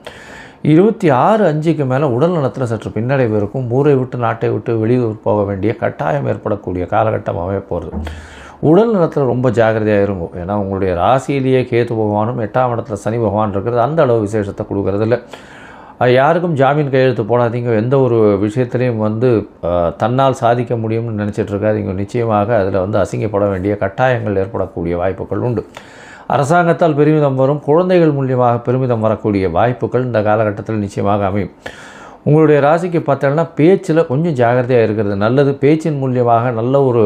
26/5க்கு மேலே உடல் நலத்தில் சற்று பின்னடைவு இருக்கும். ஊரை விட்டு நாட்டை விட்டு வெளியூர் போக வேண்டிய கட்டாயம் ஏற்படக்கூடிய காலகட்டம் அமையப்போகிறது. உடல் நலத்தில் ரொம்ப ஜாக்கிரதையாக இருக்கும். ஏன்னா உங்களுடைய ராசியிலேயே கேது பகவானும் 8ஆம் இடத்துல சனி பகவான் இருக்கிறது அந்த அளவு விசேஷத்தை கொடுக்கறதில்ல. யாருக்கும் ஜாமீன் கையெழுத்து போடாதீங்க. எந்த ஒரு விஷயத்துலையும் வந்து தன்னால் சாதிக்க முடியும்னு நினச்சிட்டு இருக்காதீங்க. நிச்சயமாக அதில் வந்து அசிங்கப்பட வேண்டிய கட்டாயங்கள் ஏற்படக்கூடிய வாய்ப்புகள் உண்டு. அரசாங்கத்தால் பெருமிதம் வரும், குழந்தைகள் மூலியமாக பெருமிதம் வரக்கூடிய வாய்ப்புகள் இந்த காலகட்டத்தில் நிச்சயமாக அமையும். உங்களுடைய ராசிக்கு பார்த்தோன்னா பேச்சில் கொஞ்சம் ஜாகிரதையாக இருக்கிறது நல்லது. பேச்சின் மூலியமாக நல்ல ஒரு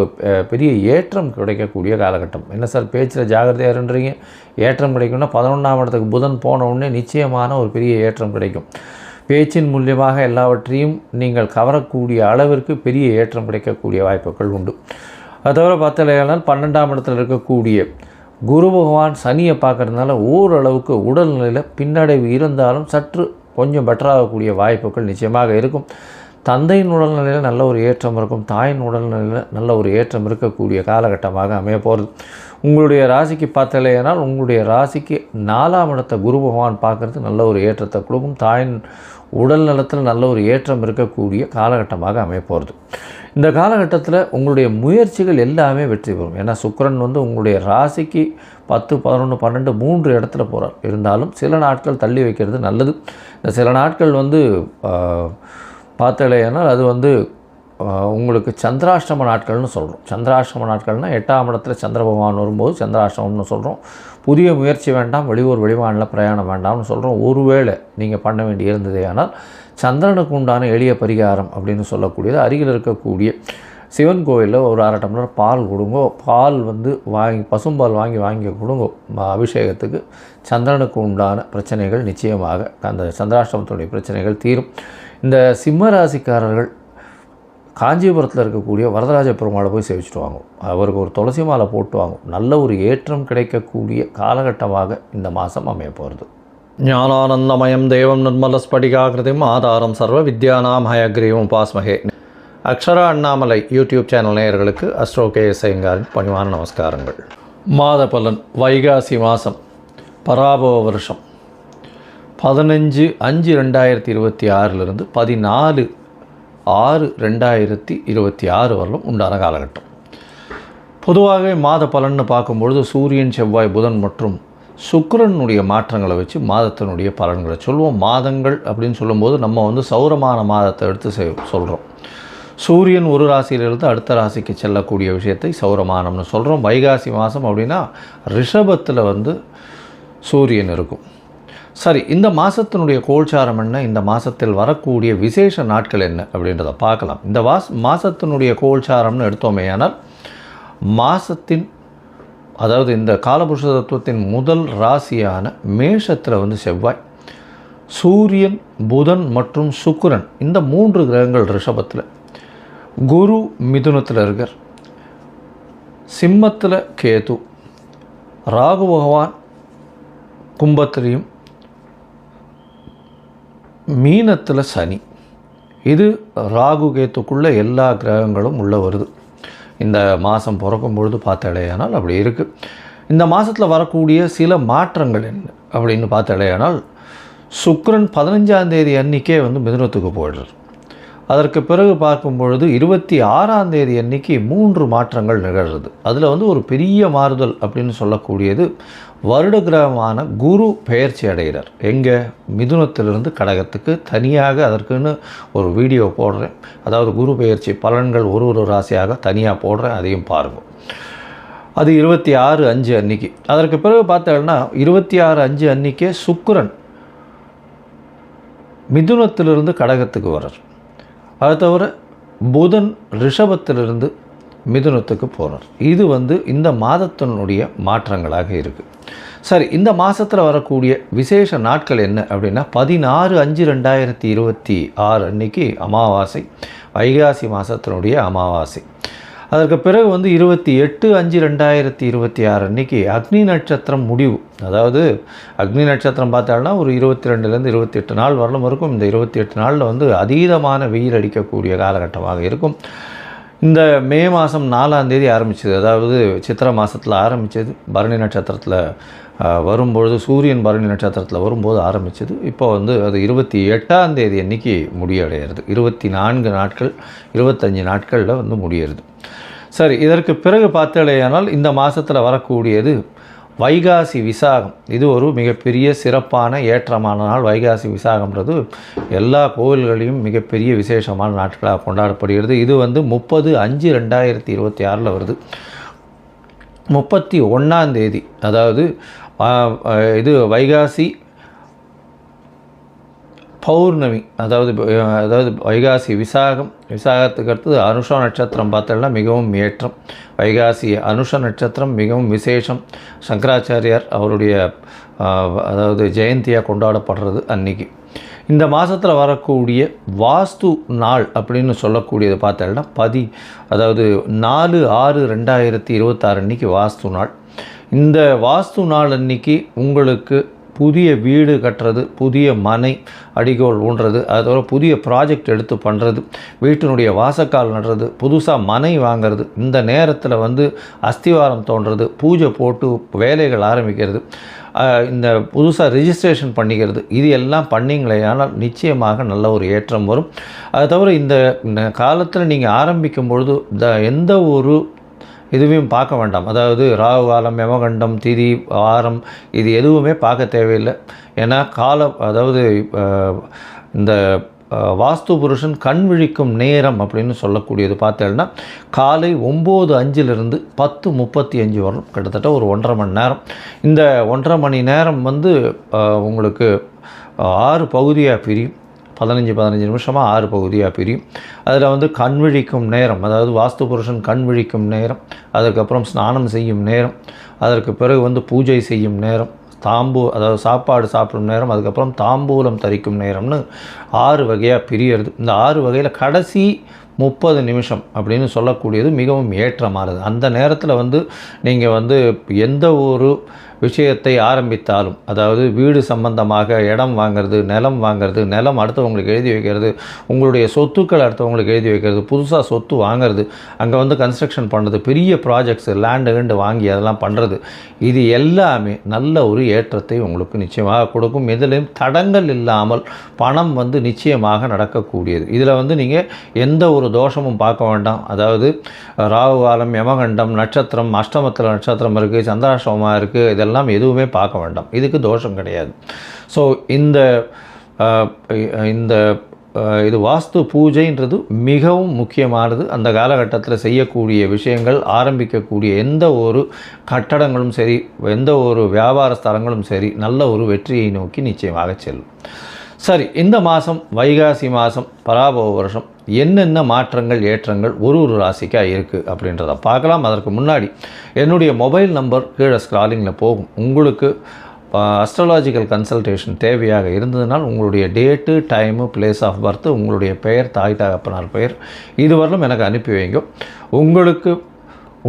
பெரிய ஏற்றம் கிடைக்கக்கூடிய காலகட்டம். என்ன சார் பேச்சில் ஜாகிரதையாக இருன்றீங்க, ஏற்றம் கிடைக்கும்னா 11ஆம் இடத்துக்கு புதன் போன உடனே நிச்சயமான ஒரு பெரிய ஏற்றம் கிடைக்கும். பேச்சின் மூலியமாக எல்லாவற்றையும் நீங்கள் கவரக்கூடிய அளவிற்கு பெரிய ஏற்றம் கிடைக்கக்கூடிய வாய்ப்புகள் உண்டு. அது தவிர பார்த்தலையானால் 12ஆம் இடத்தில் இருக்கக்கூடிய குரு பகவான் சனியை பார்க்கறதுனால ஓரளவுக்கு உடல்நிலையில் பின்னடைவு இருந்தாலும் சற்று கொஞ்சம் பெட்டராகக்கூடிய வாய்ப்புகள் நிச்சயமாக இருக்கும். தந்தையின் உடல்நிலையில் நல்ல ஒரு ஏற்றம் இருக்கும், தாயின் உடல்நிலையில் நல்ல ஒரு ஏற்றம் இருக்கக்கூடிய காலகட்டமாக அமைய போகிறது. உங்களுடைய ராசிக்கு பார்த்தலையானால் உங்களுடைய ராசிக்கு 4ஆம் இடத்தை குரு பகவான் பார்க்குறது நல்ல ஒரு ஏற்றத்தை கொடுக்கும். தாயின் உடல் நலத்தில் நல்ல ஒரு ஏற்றம் இருக்கக்கூடிய காலகட்டமாக அமைய போகிறது. இந்த காலகட்டத்தில் உங்களுடைய முயற்சிகள் எல்லாமே வெற்றி பெறும். ஏன்னா சுக்கிரன் வந்து உங்களுடைய ராசிக்கு 10, 11, 12 3 இடத்துல போகிறார். இருந்தாலும் சில நாட்கள் தள்ளி வைக்கிறது நல்லது. இந்த சில நாட்கள் வந்து பார்த்தலையானால் அது வந்து உங்களுக்கு சந்திராஷ்டம நாட்கள்னு சொல்கிறோம். சந்திராஷ்டம நாட்கள்னால் 8ஆம் இடத்துல சந்திர பகவான் வரும்போது சந்திராஷ்டமம்னு சொல்கிறோம். புதிய முயற்சி வேண்டாம், வெளிமாநில பிரயாணம் வேண்டாம்னு சொல்கிறோம். ஒருவேளை நீங்கள் பண்ண வேண்டி இருந்ததே ஆனால் சந்திரனுக்கு உண்டான எளிய பரிகாரம் அப்படின்னு சொல்லக்கூடியது அருகில் இருக்கக்கூடிய சிவன் கோயிலில் ஒரு 1/2 டம்ளர் பால் கொடுங்கோ. பால் வந்து பசும்பால் வாங்கி கொடுங்கோ. அபிஷேகத்துக்கு சந்திரனுக்கு உண்டான பிரச்சனைகள் நிச்சயமாக அந்த சந்திராஷ்டமத்தினுடைய பிரச்சனைகள் தீரும். இந்த சிம்ம ராசிக்காரர்கள் காஞ்சிபுரத்தில் இருக்கக்கூடிய வரதராஜ பெருமாளை போய் சேவிச்சுட்டு வாங்க. அவருக்கு ஒரு துளசி மாலை போட்டு வாங்க. நல்ல ஒரு ஏற்றம் கிடைக்கக்கூடிய காலகட்டமாக இந்த மாதம் அமைய போகிறது. ஞானானந்தமயம் தேவம் நிர்மலஸ்படிகாகிருதிம் ஆதாரம் சர்வ வித்யானாம் ஹயக்ரீவம் உபாஸ்மஹே. அக்ஷரா அண்ணாமலை யூடியூப் சேனல் நேயர்களுக்கு அஸ்ட்ரோ KS ஐயங்காரின் பணிவான நமஸ்காரங்கள். மாத பலன் வைகாசி மாதம் பராபவ வருஷம் 15/5/2026 14/6/2026 வரலும் உண்டான காலகட்டம். பொதுவாகவே மாத பலன்னு பார்க்கும்பொழுது சூரியன், செவ்வாய், புதன் மற்றும் சுக்கிரனுடைய மாற்றங்களை வச்சு மாதத்தினுடைய பலன்களை சொல்லுவோம். மாதங்கள் அப்படின்னு சொல்லும்போது நம்ம வந்து சௌரமான மாதத்தை எடுத்து சொல்கிறோம். சூரியன் ஒரு ராசியிலிருந்து அடுத்த ராசிக்கு செல்லக்கூடிய விஷயத்தை சௌரமானம்னு சொல்கிறோம். வைகாசி மாதம் அப்படின்னா ரிஷபத்தில் வந்து சூரியன் இருக்கும். சரி, இந்த மாதத்தினுடைய கோல்சாரம் என்ன, இந்த மாதத்தில் வரக்கூடிய விசேஷ நாட்கள் என்ன அப்படின்றத பார்க்கலாம். இந்த மாதத்தினுடைய கோல்சாரம்னு எடுத்தோமே ஆனால் மாதத்தின் அதாவது இந்த காலபுருஷ தத்துவத்தின் முதல் ராசியான மேஷத்தில் வந்து செவ்வாய், சூரியன், புதன் மற்றும் சுக்கிரன் இந்த 3 கிரகங்கள் ரிஷபத்தில், குரு மிதுனத்தில் இருக்கார், சிம்மத்தில் கேது, ராகு பகவான் கும்பத்திலையும், மீனத்தில் சனி. இது ராகு கேத்துக்குள்ளே எல்லா கிரகங்களும் உள்ளே வருது. இந்த மாதம் பிறக்கும் பொழுது பார்த்தாலேயானால் அப்படி இருக்குது. இந்த மாதத்தில் வரக்கூடிய சில மாற்றங்கள் என்ன அப்படின்னு பார்த்தாலேயானால், சுக்கிரன் 15ஆம் தேதி அன்றைக்கே வந்து மிதுனத்துக்கு போயிடுறார். அதற்கு பிறகு பார்க்கும் பொழுது 26ஆம் தேதி அன்றைக்கி 3 மாற்றங்கள் நிகழ்கிறது. அதில் வந்து ஒரு பெரிய மாறுதல் அப்படின்னு சொல்லக்கூடியது, வருட கிரகமான குரு பெயர்ச்சி அடைகிறார். எங்கே? மிதுனத்திலிருந்து கடகத்துக்கு. தனியாக அதற்குன்னு ஒரு வீடியோ போடுறேன். அதாவது குரு பெயர்ச்சி பலன்கள் ஒரு ராசியாக தனியாக போடுறேன், அதையும் பாருங்கள். அது 26/5 அன்றைக்கி. அதற்கு பிறகு பார்த்தோம்னா 26/5 அன்றைக்கே சுக்கிரன் மிதுனத்திலிருந்து கடகத்துக்கு வர்றார். அது தவிர புதன் ரிஷபத்திலிருந்து மிதுனத்துக்கு போகிறார். இது வந்து இந்த மாதத்தினுடைய மாற்றங்களாக இருக்குது. சரி, இந்த மாதத்தில் வரக்கூடிய விசேஷ நாட்கள் என்ன அப்படின்னா, 16/5/2026 அன்றைக்கி அமாவாசை, வைகாசி மாதத்தினுடைய அமாவாசை. அதற்கு பிறகு வந்து 28/5/2026 அன்றைக்கி அக்னி நட்சத்திரம் முடிவு. அதாவது அக்னி நட்சத்திரம் பார்த்தாலும் ஒரு 22லேருந்து 28 நாள் வரலும் இருக்கும். இந்த 28 நாளில் வந்து அதீதமான வெயில் அடிக்கக்கூடிய காலகட்டமாக இருக்கும். இந்த மே மாதம் 4ஆம் தேதி ஆரம்பிச்சது, அதாவது சித்திரை மாதத்தில் ஆரம்பித்தது, பரணி நட்சத்திரத்தில் வரும்பொழுது, சூரியன் பரணி நட்சத்திரத்தில் வரும்போது ஆரம்பித்தது. இப்போ வந்து அது 28ஆம் தேதி அன்றைக்கி முடிவடைகிறது. 24 நாட்கள் 25 நாட்களில் வந்து முடிகிறது. சரி, இதற்கு பிறகு பார்த்தாலேயானால் இந்த மாதத்தில் வரக்கூடியது வைகாசி விசாகம். இது ஒரு மிகப்பெரிய சிறப்பான ஏற்றமான நாள். வைகாசி விசாகம்ன்றது எல்லா கோவில்களையும் மிகப்பெரிய விசேஷமான நாட்களாக கொண்டாடப்படுகிறது. இது வந்து 30/5/2026 வருது. 31ஆம் தேதி, அதாவது இது வைகாசி பௌர்ணமி, அதாவது வைகாசி விசாகத்துக்கு அடுத்தது அனுஷ நட்சத்திரம் பார்த்தோம்னா மிகவும் ஏற்றம். வைகாசி அனுஷ நட்சத்திரம் மிகவும் விசேஷம். சங்கராச்சாரியார் அவருடைய அதாவது ஜெயந்தியாக கொண்டாடப்படுறது அன்றைக்கி. இந்த மாதத்தில் வரக்கூடிய வாஸ்து நாள் அப்படின்னு சொல்லக்கூடியது பார்த்தோம்னா அதாவது 4/6/2026 அன்றைக்கி வாஸ்து நாள். இந்த வாஸ்து நாள் அன்றைக்கி உங்களுக்கு புதிய வீடு கட்டுறது, புதிய மனை அடிகோல் ஊன்றது, அதோட புதிய ப்ராஜெக்ட் எடுத்து பண்ணுறது, வீட்டினுடைய வாசக்கால் நடுறது, புதுசாக மனை வாங்கிறது, இந்த நேரத்தில் வந்து அஸ்திவாரம் தோன்றது, பூஜை போட்டு வேலைகள் ஆரம்பிக்கிறது, இந்த புதுசாக ரிஜிஸ்ட்ரேஷன் பண்ணிக்கிறது, இது எல்லாம் பண்ணிங்களே ஆனால் நிச்சயமாக நல்ல ஒரு ஏற்றம் வரும். அது தவிர இந்த காலத்தில் நீங்கள் ஆரம்பிக்கும் பொழுது எந்த ஒரு இதுவையும் பார்க்க வேண்டாம். அதாவது ராகு காலம், யமகண்டம், திதி, வாரம், இது எதுவுமே பார்க்க தேவையில்லை. ஏன்னா அதாவது இந்த வாஸ்து புருஷன் கண் விழிக்கும் நேரம் அப்படின்னு சொல்லக்கூடியது பார்த்தேன்னா காலை 9:05 10:35 வரணும், கிட்டத்தட்ட ஒரு 1.5 மணி நேரம். இந்த 1.5 மணி நேரம் வந்து உங்களுக்கு 6 பகுதியாக பிரியும். 15 நிமிஷமாக 6 பகுதியாக பிரியும். அதில் வந்து கண் விழிக்கும் நேரம், அதாவது வாஸ்து புருஷன் கண் விழிக்கும் நேரம், அதுக்கப்புறம் ஸ்நானம் செய்யும் நேரம், அதற்கு பிறகு வந்து பூஜை செய்யும் நேரம், அதாவது சாப்பாடு சாப்பிடும் நேரம், அதுக்கப்புறம் தாம்பூலம் தரிக்கும் நேரம்னு 6 வகையாக பிரியறது. இந்த 6 வகையில் கடைசி 30 நிமிஷம் அப்படின்னு சொல்லக்கூடியது மிகவும் ஏற்றமானது. அந்த நேரத்தில் வந்து நீங்கள் வந்து எந்த ஒரு விஷயத்தை ஆரம்பித்தாலும், அதாவது வீடு சம்பந்தமாக இடம் வாங்கிறது, நிலம் வாங்கிறது, நிலம் அடுத்தவங்களுக்கு எழுதி வைக்கிறது, உங்களுடைய சொத்துக்கள் அடுத்தவங்களுக்கு எழுதி வைக்கிறது, புதுசாக சொத்து வாங்கிறது, அங்கே வந்து கன்ஸ்ட்ரக்ஷன் பண்ணுறது, பெரிய ப்ராஜெக்ட்ஸ் லேண்டு வாங்கி அதெல்லாம் பண்ணுறது, இது எல்லாமே நல்ல ஒரு ஏற்றத்தை உங்களுக்கு நிச்சயமாக கொடுக்கும். இதிலும் தடங்கள் இல்லாமல் பணம் வந்து நிச்சயமாக நடக்கக்கூடியது. இதில் வந்து நீங்கள் எந்த ஒரு தோஷமும் பார்க்க வேண்டாம். அதாவது ராகு காலம், யமகண்டம், நட்சத்திரம், அஷ்டமத்தில் நட்சத்திரம் இருக்குது, சந்திராஷ்டமமாக இருக்குது, இதெல்லாம் எதுவுமே பார்க்க வேண்டாம். இதுக்கு தோஷம் கிடையாது. ஸோ இது வாஸ்து பூஜைன்றது மிகவும் முக்கியமானது. அந்த காலகட்டத்தில் செய்யக்கூடிய விஷயங்கள், ஆரம்பிக்கக்கூடிய எந்த ஒரு கட்டடங்களும் சரி, எந்த ஒரு வியாபார ஸ்தலங்களும் சரி, நல்ல ஒரு வெற்றியை நோக்கி நிச்சயமாக செல்லும். சரி, இந்த மாதம் வைகாசி மாதம் பராபவ வருஷம் என்னென்ன மாற்றங்கள் ஏற்றங்கள் ஒரு ராசிக்காக இருக்குது அப்படின்றத பார்க்கலாம். அதற்கு முன்னாடி என்னுடைய மொபைல் நம்பர் கீழே ஸ்க்ராலிங்கில் போகும். உங்களுக்கு அஸ்ட்ராலாஜிக்கல் கன்சல்டேஷன் தேவையாக இருந்ததுனால் உங்களுடைய date, time, place of birth, உங்களுடைய பெயர், தாய் தகப்பனார் பெயர், இதுவரையிலும் எனக்கு அனுப்பி வைங்க. உங்களுக்கு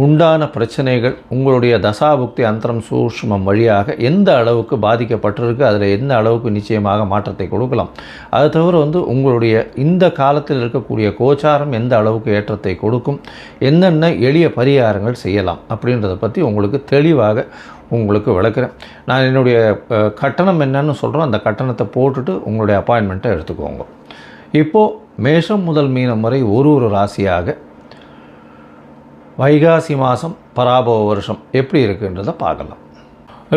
உண்டான பிரச்சனைகள் உங்களுடைய தசாபுக்தி அந்தரம் சூஷ்மம் வழியாக எந்த அளவுக்கு பாதிக்கப்பட்டிருக்கு, அதில் எந்த அளவுக்கு நிச்சயமாக மாற்றத்தை கொடுக்கலாம். அது தவிர உங்களுடைய இந்த காலத்தில் இருக்கக்கூடிய கோச்சாரம் எந்த அளவுக்கு ஏற்றத்தை கொடுக்கும், என்னென்ன எளிய பரிகாரங்கள் செய்யலாம் அப்படின்றத பற்றி உங்களுக்கு தெளிவாக உங்களுக்கு விளக்குறேன். நான் என்னுடைய கட்டணம் என்னன்னு சொல்கிறோம், அந்த கட்டணத்தை போட்டுட்டு உங்களுடைய அப்பாயின்மெண்ட்டை எடுத்துக்கோங்க. இப்போது மேஷம் முதல் மீனம் வரை ஒரு ராசியாக வைகாசி மாதம் பராபவ வருஷம் எப்படி இருக்குன்றதை பார்க்கலாம்.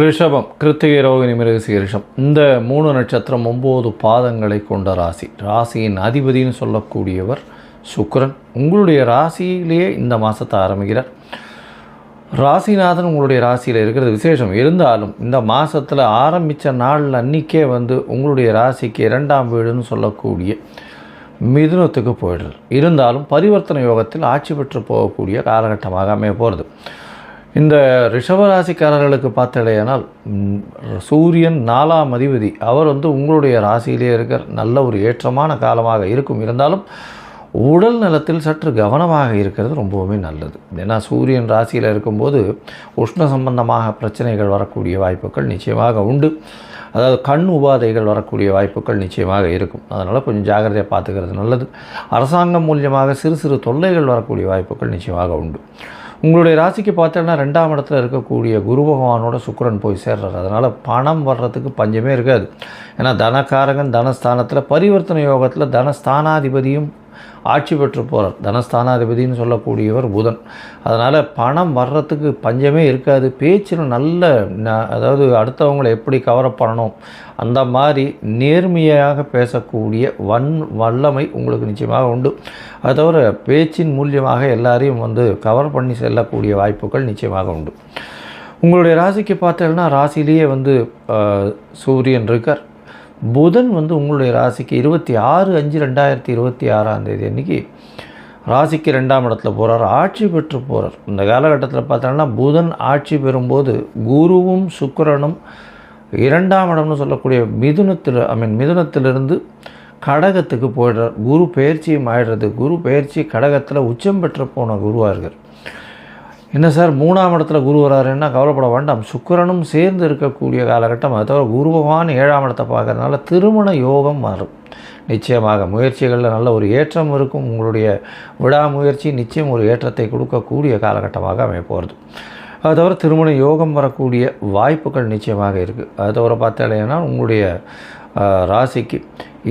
ரிஷபம், கிருத்திகை, ரோகிணி, மிருகசீரிஷம் இந்த 3 நட்சத்திரம் 9 பாதங்களை கொண்ட ராசி. ராசியின் அதிபதினு சொல்லக்கூடியவர் சுக்கிரன். உங்களுடைய ராசியிலேயே இந்த மாதத்தை ஆரம்பிக்கிறார். ராசிநாதன் உங்களுடைய ராசியில் இருக்கிறது விசேஷம். இருந்தாலும் இந்த மாதத்தில் ஆரம்பித்த நாளில் அன்றைக்கே உங்களுடைய ராசிக்கு 2ஆம் வீடுன்னு சொல்லக்கூடிய மிதுனத்துக்கு போயிடுறது. இருந்தாலும் பரிவர்த்தனை யோகத்தில் ஆட்சி பெற்று போகக்கூடிய காலகட்டமாக அமைய போகிறது. இந்த ரிஷபராசிக்காரர்களுக்கு பார்த்தடையானால் சூரியன் 4ஆம் அதிபதி, அவர் உங்களுடைய ராசியிலே இருக்கிற நல்ல ஒரு ஏற்றமான காலமாக இருக்கும். இருந்தாலும் உடல் நலத்தில் சற்று கவனமாக இருக்கிறது ரொம்பவுமே நல்லது. ஏன்னா சூரியன் ராசியில் இருக்கும்போது உஷ்ண சம்பந்தமாக பிரச்சனைகள் வரக்கூடிய வாய்ப்புகள் நிச்சயமாக உண்டு. அதாவது கண் உபாதைகள் வரக்கூடிய வாய்ப்புகள் நிச்சயமாக இருக்கும். அதனால் கொஞ்சம் ஜாகிரதையாக பார்த்துக்கிறது நல்லது. அரசாங்கம் மூலியமாக சிறு சிறு தொல்லைகள் வரக்கூடிய வாய்ப்புகள் நிச்சயமாக உண்டு. உங்களுடைய ராசிக்கு பார்த்தோன்னா 2ஆம் இடத்துல இருக்கக்கூடிய குரு பகவானோட சுக்கிரன் போய் சேர்றார். அதனால் பணம் வர்றதுக்கு பஞ்சமே இருக்காது. ஏன்னா தனக்காரகன் தனஸ்தானத்தில் பரிவர்த்தனை யோகத்தில் தனஸ்தானாதிபதியும் ஆட்சி பெற்று போகிறார். தனஸ்தானாதிபதினு சொல்லக்கூடியவர் புதன். அதனால் பணம் வர்றதுக்கு பஞ்சமே இருக்காது. பேச்சில் நல்ல அதாவது அடுத்தவங்களை எப்படி கவரப் பண்ணணும் அந்த மாதிரி நேர்மையாக பேசக்கூடிய வல்லமை உங்களுக்கு நிச்சயமாக உண்டு. அது தவிர பேச்சின் மூலியமாக எல்லாரையும் கவர் பண்ணி செல்லக்கூடிய வாய்ப்புகள் நிச்சயமாக உண்டு. உங்களுடைய ராசிக்கு பார்த்தீங்கன்னா ராசியிலேயே சூரியன் இருக்கார். புதன் உங்களுடைய ராசிக்கு 26/5/2026 அன்றைக்கி ராசிக்கு 2ஆம் இடத்துல போகிறார், ஆட்சி பெற்று போகிறார். இந்த காலகட்டத்தில் பார்த்தோன்னா புதன் ஆட்சி பெறும்போது குருவும் சுக்கிரனும் 2ஆம் இடம்னு சொல்லக்கூடிய மிதுனத்திலிருந்து கடகத்துக்கு போயிடுறார். குரு பெயர்ச்சியும் ஆயிடுறது. குரு பெயர்ச்சி கடகத்தில் உச்சம் பெற்று போன குருவாக இருக்கார். என்ன சார் 3ஆம் இடத்துல குரு வராருன்னா கவலைப்பட வேண்டாம். சுக்கிரனும் சேர்ந்து இருக்கக்கூடிய காலகட்டம். அது தவிர குரு பகவான் 7ஆம் இடத்தை பார்க்கறதுனால திருமண யோகம் வரும். நிச்சயமாக முயற்சிகளில் நல்ல ஒரு ஏற்றம் இருக்கும். உங்களுடைய விடாமுயற்சி நிச்சயம் ஒரு ஏற்றத்தை கொடுக்கக்கூடிய காலகட்டமாக அமைய போகிறது. அது தவிர திருமண யோகம் வரக்கூடிய வாய்ப்புகள் நிச்சயமாக இருக்குது. அது தவிர பார்த்தாலேன்னா உங்களுடைய ராசிக்கு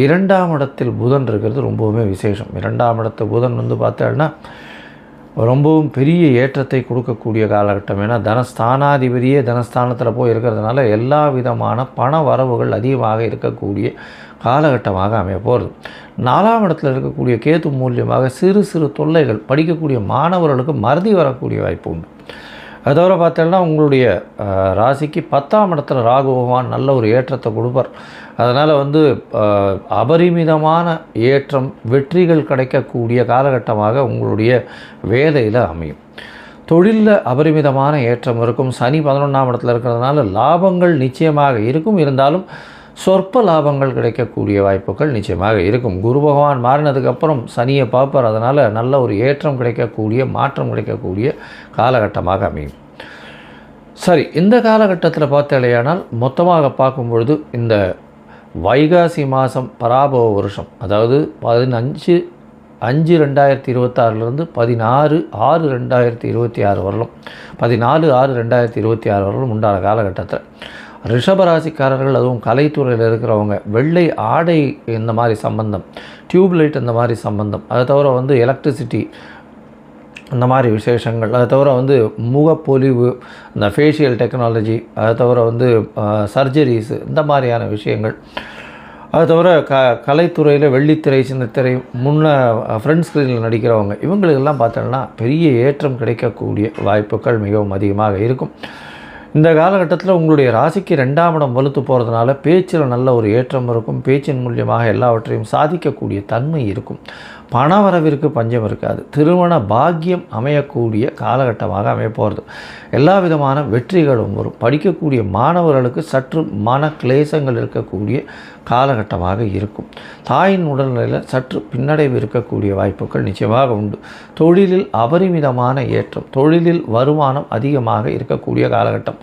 2ஆம் இடத்தில் புதன் இருக்கிறது ரொம்பவுமே விசேஷம். 2ஆம் இடத்து புதன் பார்த்தாங்கன்னா ரொம்பவும் பெரிய ஏற்றத்தை கொடுக்கக்கூடிய காலகட்டம். ஏன்னா தனஸ்தானாதிபதியே தனஸ்தானத்தில் போய் இருக்கிறதுனால எல்லா விதமான பண வரவுகள் அதிகமாக இருக்கக்கூடிய காலகட்டமாக அமைய போகிறது. 4ஆம் இடத்துல இருக்கக்கூடிய கேது மூலியமாக சிறு சிறு தொல்லைகள், படிக்கக்கூடிய மாணவர்களுக்கு மறதி வரக்கூடிய வாய்ப்பு உண்டு. அது தவிர பார்த்தோன்னா உங்களுடைய ராசிக்கு 10ஆம் இடத்துல ராகு பகவான் நல்ல ஒரு ஏற்றத்தை கொடுப்பார். அதனால் அபரிமிதமான ஏற்றம், வெற்றிகள் கிடைக்கக்கூடிய காலகட்டமாக உங்களுடைய வேலையில் அமையும். தொழிலில் அபரிமிதமான ஏற்றம் இருக்கும். சனி 11ஆம் இடத்துல இருக்கிறதுனால லாபங்கள் நிச்சயமாக இருக்கும். இருந்தாலும் சொற்ப லாபங்கள் கிடைக்கக்கூடிய வாய்ப்புகள் நிச்சயமாக இருக்கும். குரு பகவான் மாறினதுக்கப்புறம் சனியை பார்ப்பார். அதனால் நல்ல ஒரு ஏற்றம் கிடைக்கக்கூடிய, மாற்றம் கிடைக்கக்கூடிய காலகட்டமாக அமையும். சரி, இந்த காலகட்டத்தில் பார்த்தாலேயானால் மொத்தமாக பார்க்கும் பொழுது இந்த வைகாசி மாதம் பராபவ வருஷம், அதாவது 15/5/2026 16/6/2026 வரலும் 14/6/2026 வரலும் உண்டான காலகட்டத்தில் ரிஷபராசிக்காரர்கள், அதுவும் கலைத்துறையில் இருக்கிறவங்க, வெள்ளை ஆடை இந்த மாதிரி சம்பந்தம், டியூப்லைட் இந்த மாதிரி சம்பந்தம், அது தவிர எலக்ட்ரிசிட்டி இந்த மாதிரி விசேஷங்கள், அது தவிர முகப்பொலிவு, இந்த ஃபேஷியல் டெக்னாலஜி, அது தவிர சர்ஜரிஸு இந்த மாதிரியான விஷயங்கள், அது தவிர கலைத்துறையில் வெள்ளித்திரை, சின்னத்திரை, ஃப்ரண்ட் ஸ்க்ரீனில் நடிக்கிறவங்க, இவங்களுக்கெல்லாம் பார்த்தோன்னா பெரிய ஏற்றம் கிடைக்கக்கூடிய வாய்ப்புகள் மிகவும் அதிகமாக இருக்கும். இந்த காலகட்டத்தில் உங்களுடைய ராசிக்கு 2ஆம் இடம் வலுத்து போகிறதுனால பேச்சில் நல்ல ஒரு ஏற்றம் இருக்கும். பேச்சின் மூலியமாக எல்லாவற்றையும் சாதிக்கக்கூடிய தன்மை இருக்கும். பணவரவிற்கு பஞ்சம் இருக்காது. திருமண பாக்கியம் அமையக்கூடிய காலகட்டமாக அமையப்போகிறது. எல்லா விதமான வெற்றிகளும் வரும். படிக்கக்கூடிய மாணவர்களுக்கு சற்று மன கிளேசங்கள் இருக்கக்கூடிய காலகட்டமாக இருக்கும். தாயின் உடல்நிலையில் சற்று பின்னடைவு இருக்கக்கூடிய வாய்ப்புகள் நிச்சயமாக உண்டு. தொழிலில் அபரிமிதமான ஏற்றம், தொழிலில் வருமானம் அதிகமாக இருக்கக்கூடிய காலகட்டம்.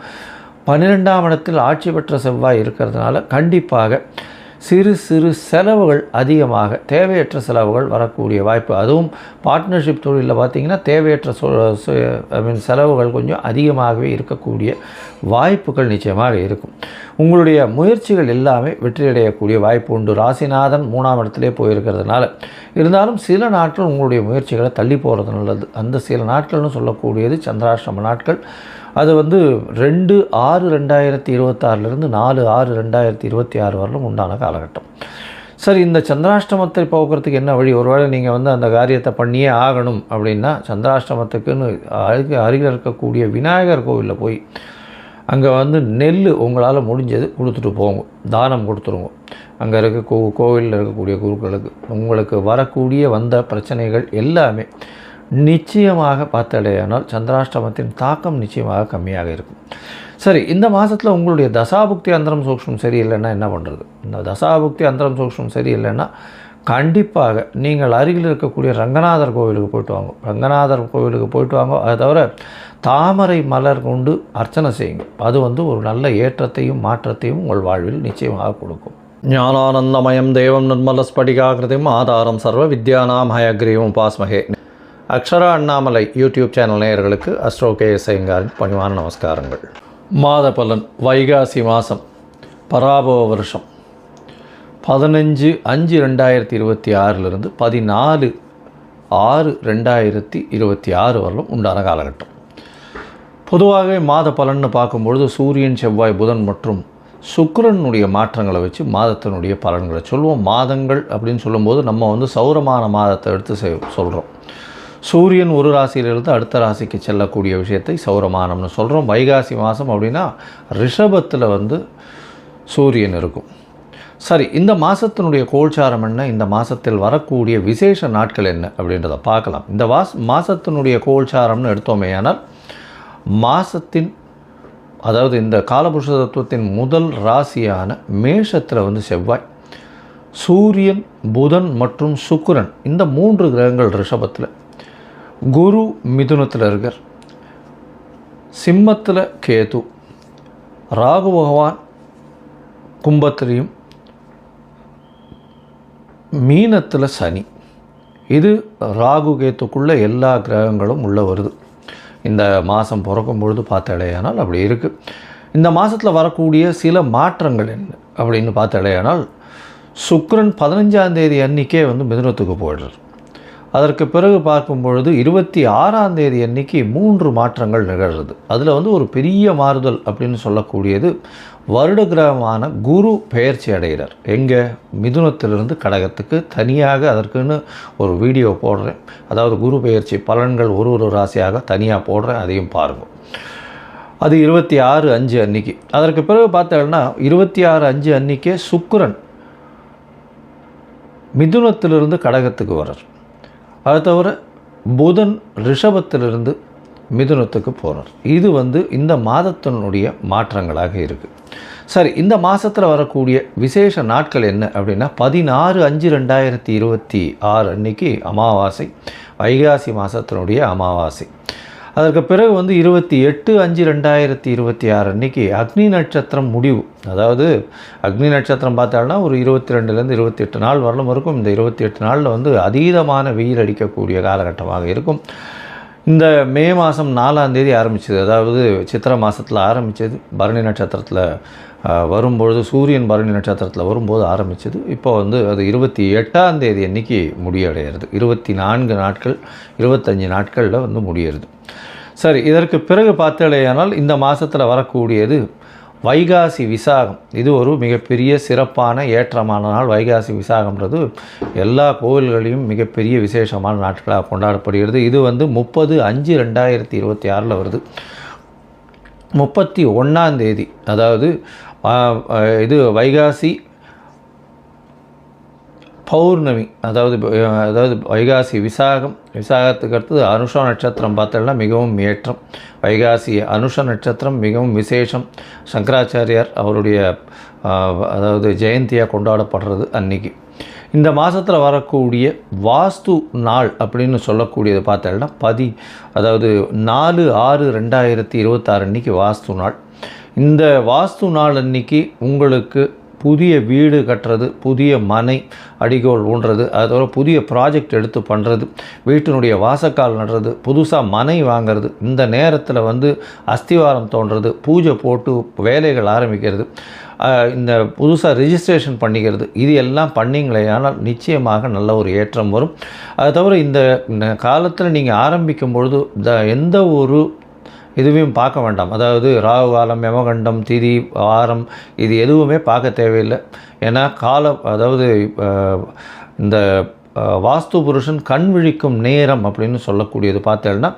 12ஆம் இடத்தில் ஆட்சி பெற்ற செவ்வாய் இருக்கிறதுனால கண்டிப்பாக சிறு சிறு செலவுகள் அதிகமாக, தேவையற்ற செலவுகள் வரக்கூடிய வாய்ப்பு. அதுவும் பார்ட்னர்ஷிப் தொழிலில் பார்த்திங்கன்னா தேவையற்ற செலவுகள் கொஞ்சம் அதிகமாகவே இருக்கக்கூடிய வாய்ப்புகள் நிச்சயமாக இருக்கும். உங்களுடைய முயற்சிகள் எல்லாமே வெற்றியடையக்கூடிய வாய்ப்பு உண்டு. ராசிநாதன் 3ஆம் இடத்திலே போயிருக்கிறதுனால இருந்தாலும் சில நாட்கள் உங்களுடைய முயற்சிகளை தள்ளி போகிறது நல்லது. அந்த சில நாட்கள்னு சொல்லக்கூடியது சந்திராஷ்டம நாட்கள். அது 2/6/2026 4/6/2026 வரலும் உண்டான காலகட்டம். சரி, இந்த சந்திராஷ்டமத்தை போக்குறதுக்கு என்ன வழி? ஒருவேளை நீங்கள் அந்த காரியத்தை பண்ணியே ஆகணும் அப்படின்னா சந்திராஷ்டமத்துக்குன்னு அருகில் இருக்கக்கூடிய விநாயகர் கோவிலில் போய் அங்கே நெல் உங்களால் முடிஞ்சது கொடுத்துட்டு போங்க, தானம் கொடுத்துருங்க. அங்கே இருக்க கோவிலில் இருக்கக்கூடிய குருக்களுக்கு உங்களுக்கு வரக்கூடிய வந்த பிரச்சனைகள் எல்லாமே நிச்சயமாக பார்த்தடையானால் சந்திராஷ்டமத்தின் தாக்கம் நிச்சயமாக கம்மியாக இருக்கும். சரி, இந்த மாதத்தில் உங்களுடைய தசாபுக்தி அந்தரம் சூக்ஷ்மம் சரியில்லைன்னா என்ன பண்ணுறது? இந்த தசாபுக்தி அந்தரம் சூக்ஷ்மம் சரியில்லைன்னா கண்டிப்பாக நீங்கள் அருகில் இருக்கக்கூடிய ரங்கநாதர் கோவிலுக்கு போய்ட்டு வாங்க. ரங்கநாதர் கோவிலுக்கு போய்ட்டு வாங்க. அதை தவிர தாமரை மலர் கொண்டு அர்ச்சனை செய்யுங்க. அது ஒரு நல்ல ஏற்றத்தையும் மாற்றத்தையும் உங்கள் வாழ்வில் நிச்சயமாக கொடுக்கும். ஞானானந்தமயம் தேவம் நிர்மலஸ்படிகாகிருதிம் ஆதாரம் சர்வ வித்யானாம் ஹயக்ரீவம் பாஸ்மகே. அக்ஷரா அண்ணாமலை யூடியூப் சேனல் நேயர்களுக்கு அஸ்ட்ரோ கேஎஸ் ஐயங்காரின் பணிவான நமஸ்காரங்கள். மாத பலன். வைகாசி மாதம், பராபவ வருஷம் 15/5/2026 14/6/2026 வரலும் உண்டான காலகட்டம். பொதுவாகவே மாத பலன்னு பார்க்கும்பொழுது சூரியன், செவ்வாய், புதன் மற்றும் சுக்கிரனுடைய மாற்றங்களை வச்சு மாதத்தினுடைய பலன்களை சொல்லுவோம். மாதங்கள் அப்படின்னு சொல்லும்போது நம்ம சௌரமான மாதத்தை எடுத்து சொல்கிறோம். சூரியன் ஒரு ராசியிலிருந்து அடுத்த ராசிக்கு செல்லக்கூடிய விஷயத்தை சௌரமானம்னு சொல்கிறோம். வைகாசி மாதம் அப்படின்னா ரிஷபத்தில் சூரியன் இருக்கும். சரி, இந்த மாதத்தினுடைய கோல்சாரம் என்ன, இந்த மாதத்தில் வரக்கூடிய விசேஷ நாட்கள் என்ன அப்படின்றத பார்க்கலாம். இந்த மாதத்தினுடைய கோல்சாரம்னு எடுத்தோமே ஆனால் மாதத்தின், அதாவது இந்த காலபுருஷ தத்துவத்தின் முதல் ராசியான மேஷத்தில் செவ்வாய், சூரியன், புதன் மற்றும் சுக்கிரன் இந்த 3 கிரகங்கள் ரிஷபத்தில், குரு மிதுனத்தில் இருக்கார், சிம்மத்தில் கேது, ராகு பகவான் கும்பத்திலையும், மீனத்தில் சனி. இது ராகு கேத்துக்குள்ளே எல்லா கிரகங்களும் உள்ளே வருது. இந்த மாதம் பிறக்கும் பொழுது பார்த்தாலேயானால் அப்படி இருக்குது. இந்த மாதத்தில் வரக்கூடிய சில மாற்றங்கள் என்ன அப்படின்னு பார்த்தாலேயானால் சுக்கிரன் 15ஆம் தேதி அன்றைக்கே மிதுனத்துக்கு போயிடுறார். அதற்கு பிறகு பார்க்கும் பொழுது 26ஆம் தேதி அன்றைக்கி 3 மாற்றங்கள் நிகழ்கிறது. அதில் ஒரு பெரிய மாறுதல் அப்படின்னு சொல்லக்கூடியது வருட கிரகமான குரு பெயர்ச்சி அடைகிறார். எங்கே? மிதுனத்திலிருந்து கடகத்துக்கு. தனியாக அதற்குன்னு ஒரு வீடியோ போடுறேன். அதாவது குரு பெயர்ச்சி பலன்கள் ஒரு ராசியாக தனியாக போடுறேன், அதையும் பாருங்கள். அது 26/5 அன்றைக்கி. அதற்கு பிறகு பார்த்தோம்னா 26/5 அன்றைக்கே சுக்கிரன் மிதுனத்திலிருந்து கடகத்துக்கு வர்றார். அது தவிர புதன் ரிஷபத்திலிருந்து மிதுனத்துக்கு போகிறார். இது இந்த மாதத்தினுடைய மாற்றங்களாக இருக்குது. சரி, இந்த மாதத்தில் வரக்கூடிய விசேஷ நாட்கள் என்ன அப்படின்னா 16/5/2026 அன்றைக்கி அமாவாசை, வைகாசி மாதத்தினுடைய அமாவாசை. அதற்கு பிறகு 28/5/2026 அன்றைக்கி அக்னி நட்சத்திரம் முடிவு. அதாவது அக்னி நட்சத்திரம் பார்த்தாலும் ஒரு 22லேருந்து 28 நாள் வரலும் இருக்கும். இந்த 28 நாளில் அதீதமான வெயில் அடிக்கக்கூடிய காலகட்டமாக இருக்கும். இந்த மே மாதம் 4ஆம் தேதி ஆரம்பித்தது, அதாவது சித்திரை மாதத்தில் ஆரம்பித்தது, பரணி நட்சத்திரத்தில் வரும்பொழுது, சூரியன் பரணி நட்சத்திரத்தில் வரும்போது ஆரம்பித்தது. இப்போ அது 28ஆம் தேதி அன்றைக்கி முடிவடைகிறது. 24 நாட்கள் 25 நாட்களில் முடியறது. சரி, இதற்கு பிறகு பார்த்தாலேயானால் இந்த மாதத்தில் வரக்கூடியது வைகாசி விசாகம். இது ஒரு மிகப்பெரிய சிறப்பான ஏற்றமான நாள். வைகாசி விசாகம்ன்றது எல்லா கோவில்களையும் மிகப்பெரிய விசேஷமான நாட்களாக கொண்டாடப்படுகிறது. இது 30/5/2026 வருது. 31ஆம் தேதி, அதாவது இது வைகாசி பௌர்ணமி, அதாவது வைகாசி விசாகத்துக்கு அடுத்தது அனுஷ நட்சத்திரம் பார்த்தோம்னா மிகவும் ஏற்றம். வைகாசி அனுஷ நட்சத்திரம் மிகவும் விசேஷம். சங்கராச்சாரியார் அவருடைய ஜெயந்தியாக கொண்டாடப்படுறது அன்றைக்கி. இந்த மாதத்தில் வரக்கூடிய வாஸ்து நாள் அப்படின்னு சொல்லக்கூடியது பார்த்தோம்னா 4/6/2026 அன்றைக்கி வாஸ்து நாள். இந்த வாஸ்து நாள் அன்றைக்கி உங்களுக்கு புதிய வீடு கட்டுறது, புதிய மனை அடிகோல் ஊன்றது, அதோட புதிய ப்ராஜெக்ட் எடுத்து பண்ணுறது, வீட்டினுடைய வாசக்கால் நடுறது, புதுசாக மனை வாங்கிறது, இந்த நேரத்தில் அஸ்திவாரம் தோன்றது, பூஜை போட்டு வேலைகள் ஆரம்பிக்கிறது, இந்த புதுசாக ரிஜிஸ்ட்ரேஷன் பண்ணிக்கிறது, இது எல்லாம் பண்ணிங்களே ஆனால் நிச்சயமாக நல்ல ஒரு ஏற்றம் வரும். அது தவிர இந்த காலத்தில் நீங்கள் ஆரம்பிக்கும் பொழுது எந்த ஒரு இதுவையும் பார்க்க வேண்டாம். அதாவது ராகு காலம், யமகண்டம், திதி, வாரம், இது எதுவுமே பார்க்க தேவையில்லை. ஏன்னா இந்த வாஸ்து புருஷன் கண் விழிக்கும் நேரம் அப்படின்னு சொல்லக்கூடியது பார்த்தேன்னா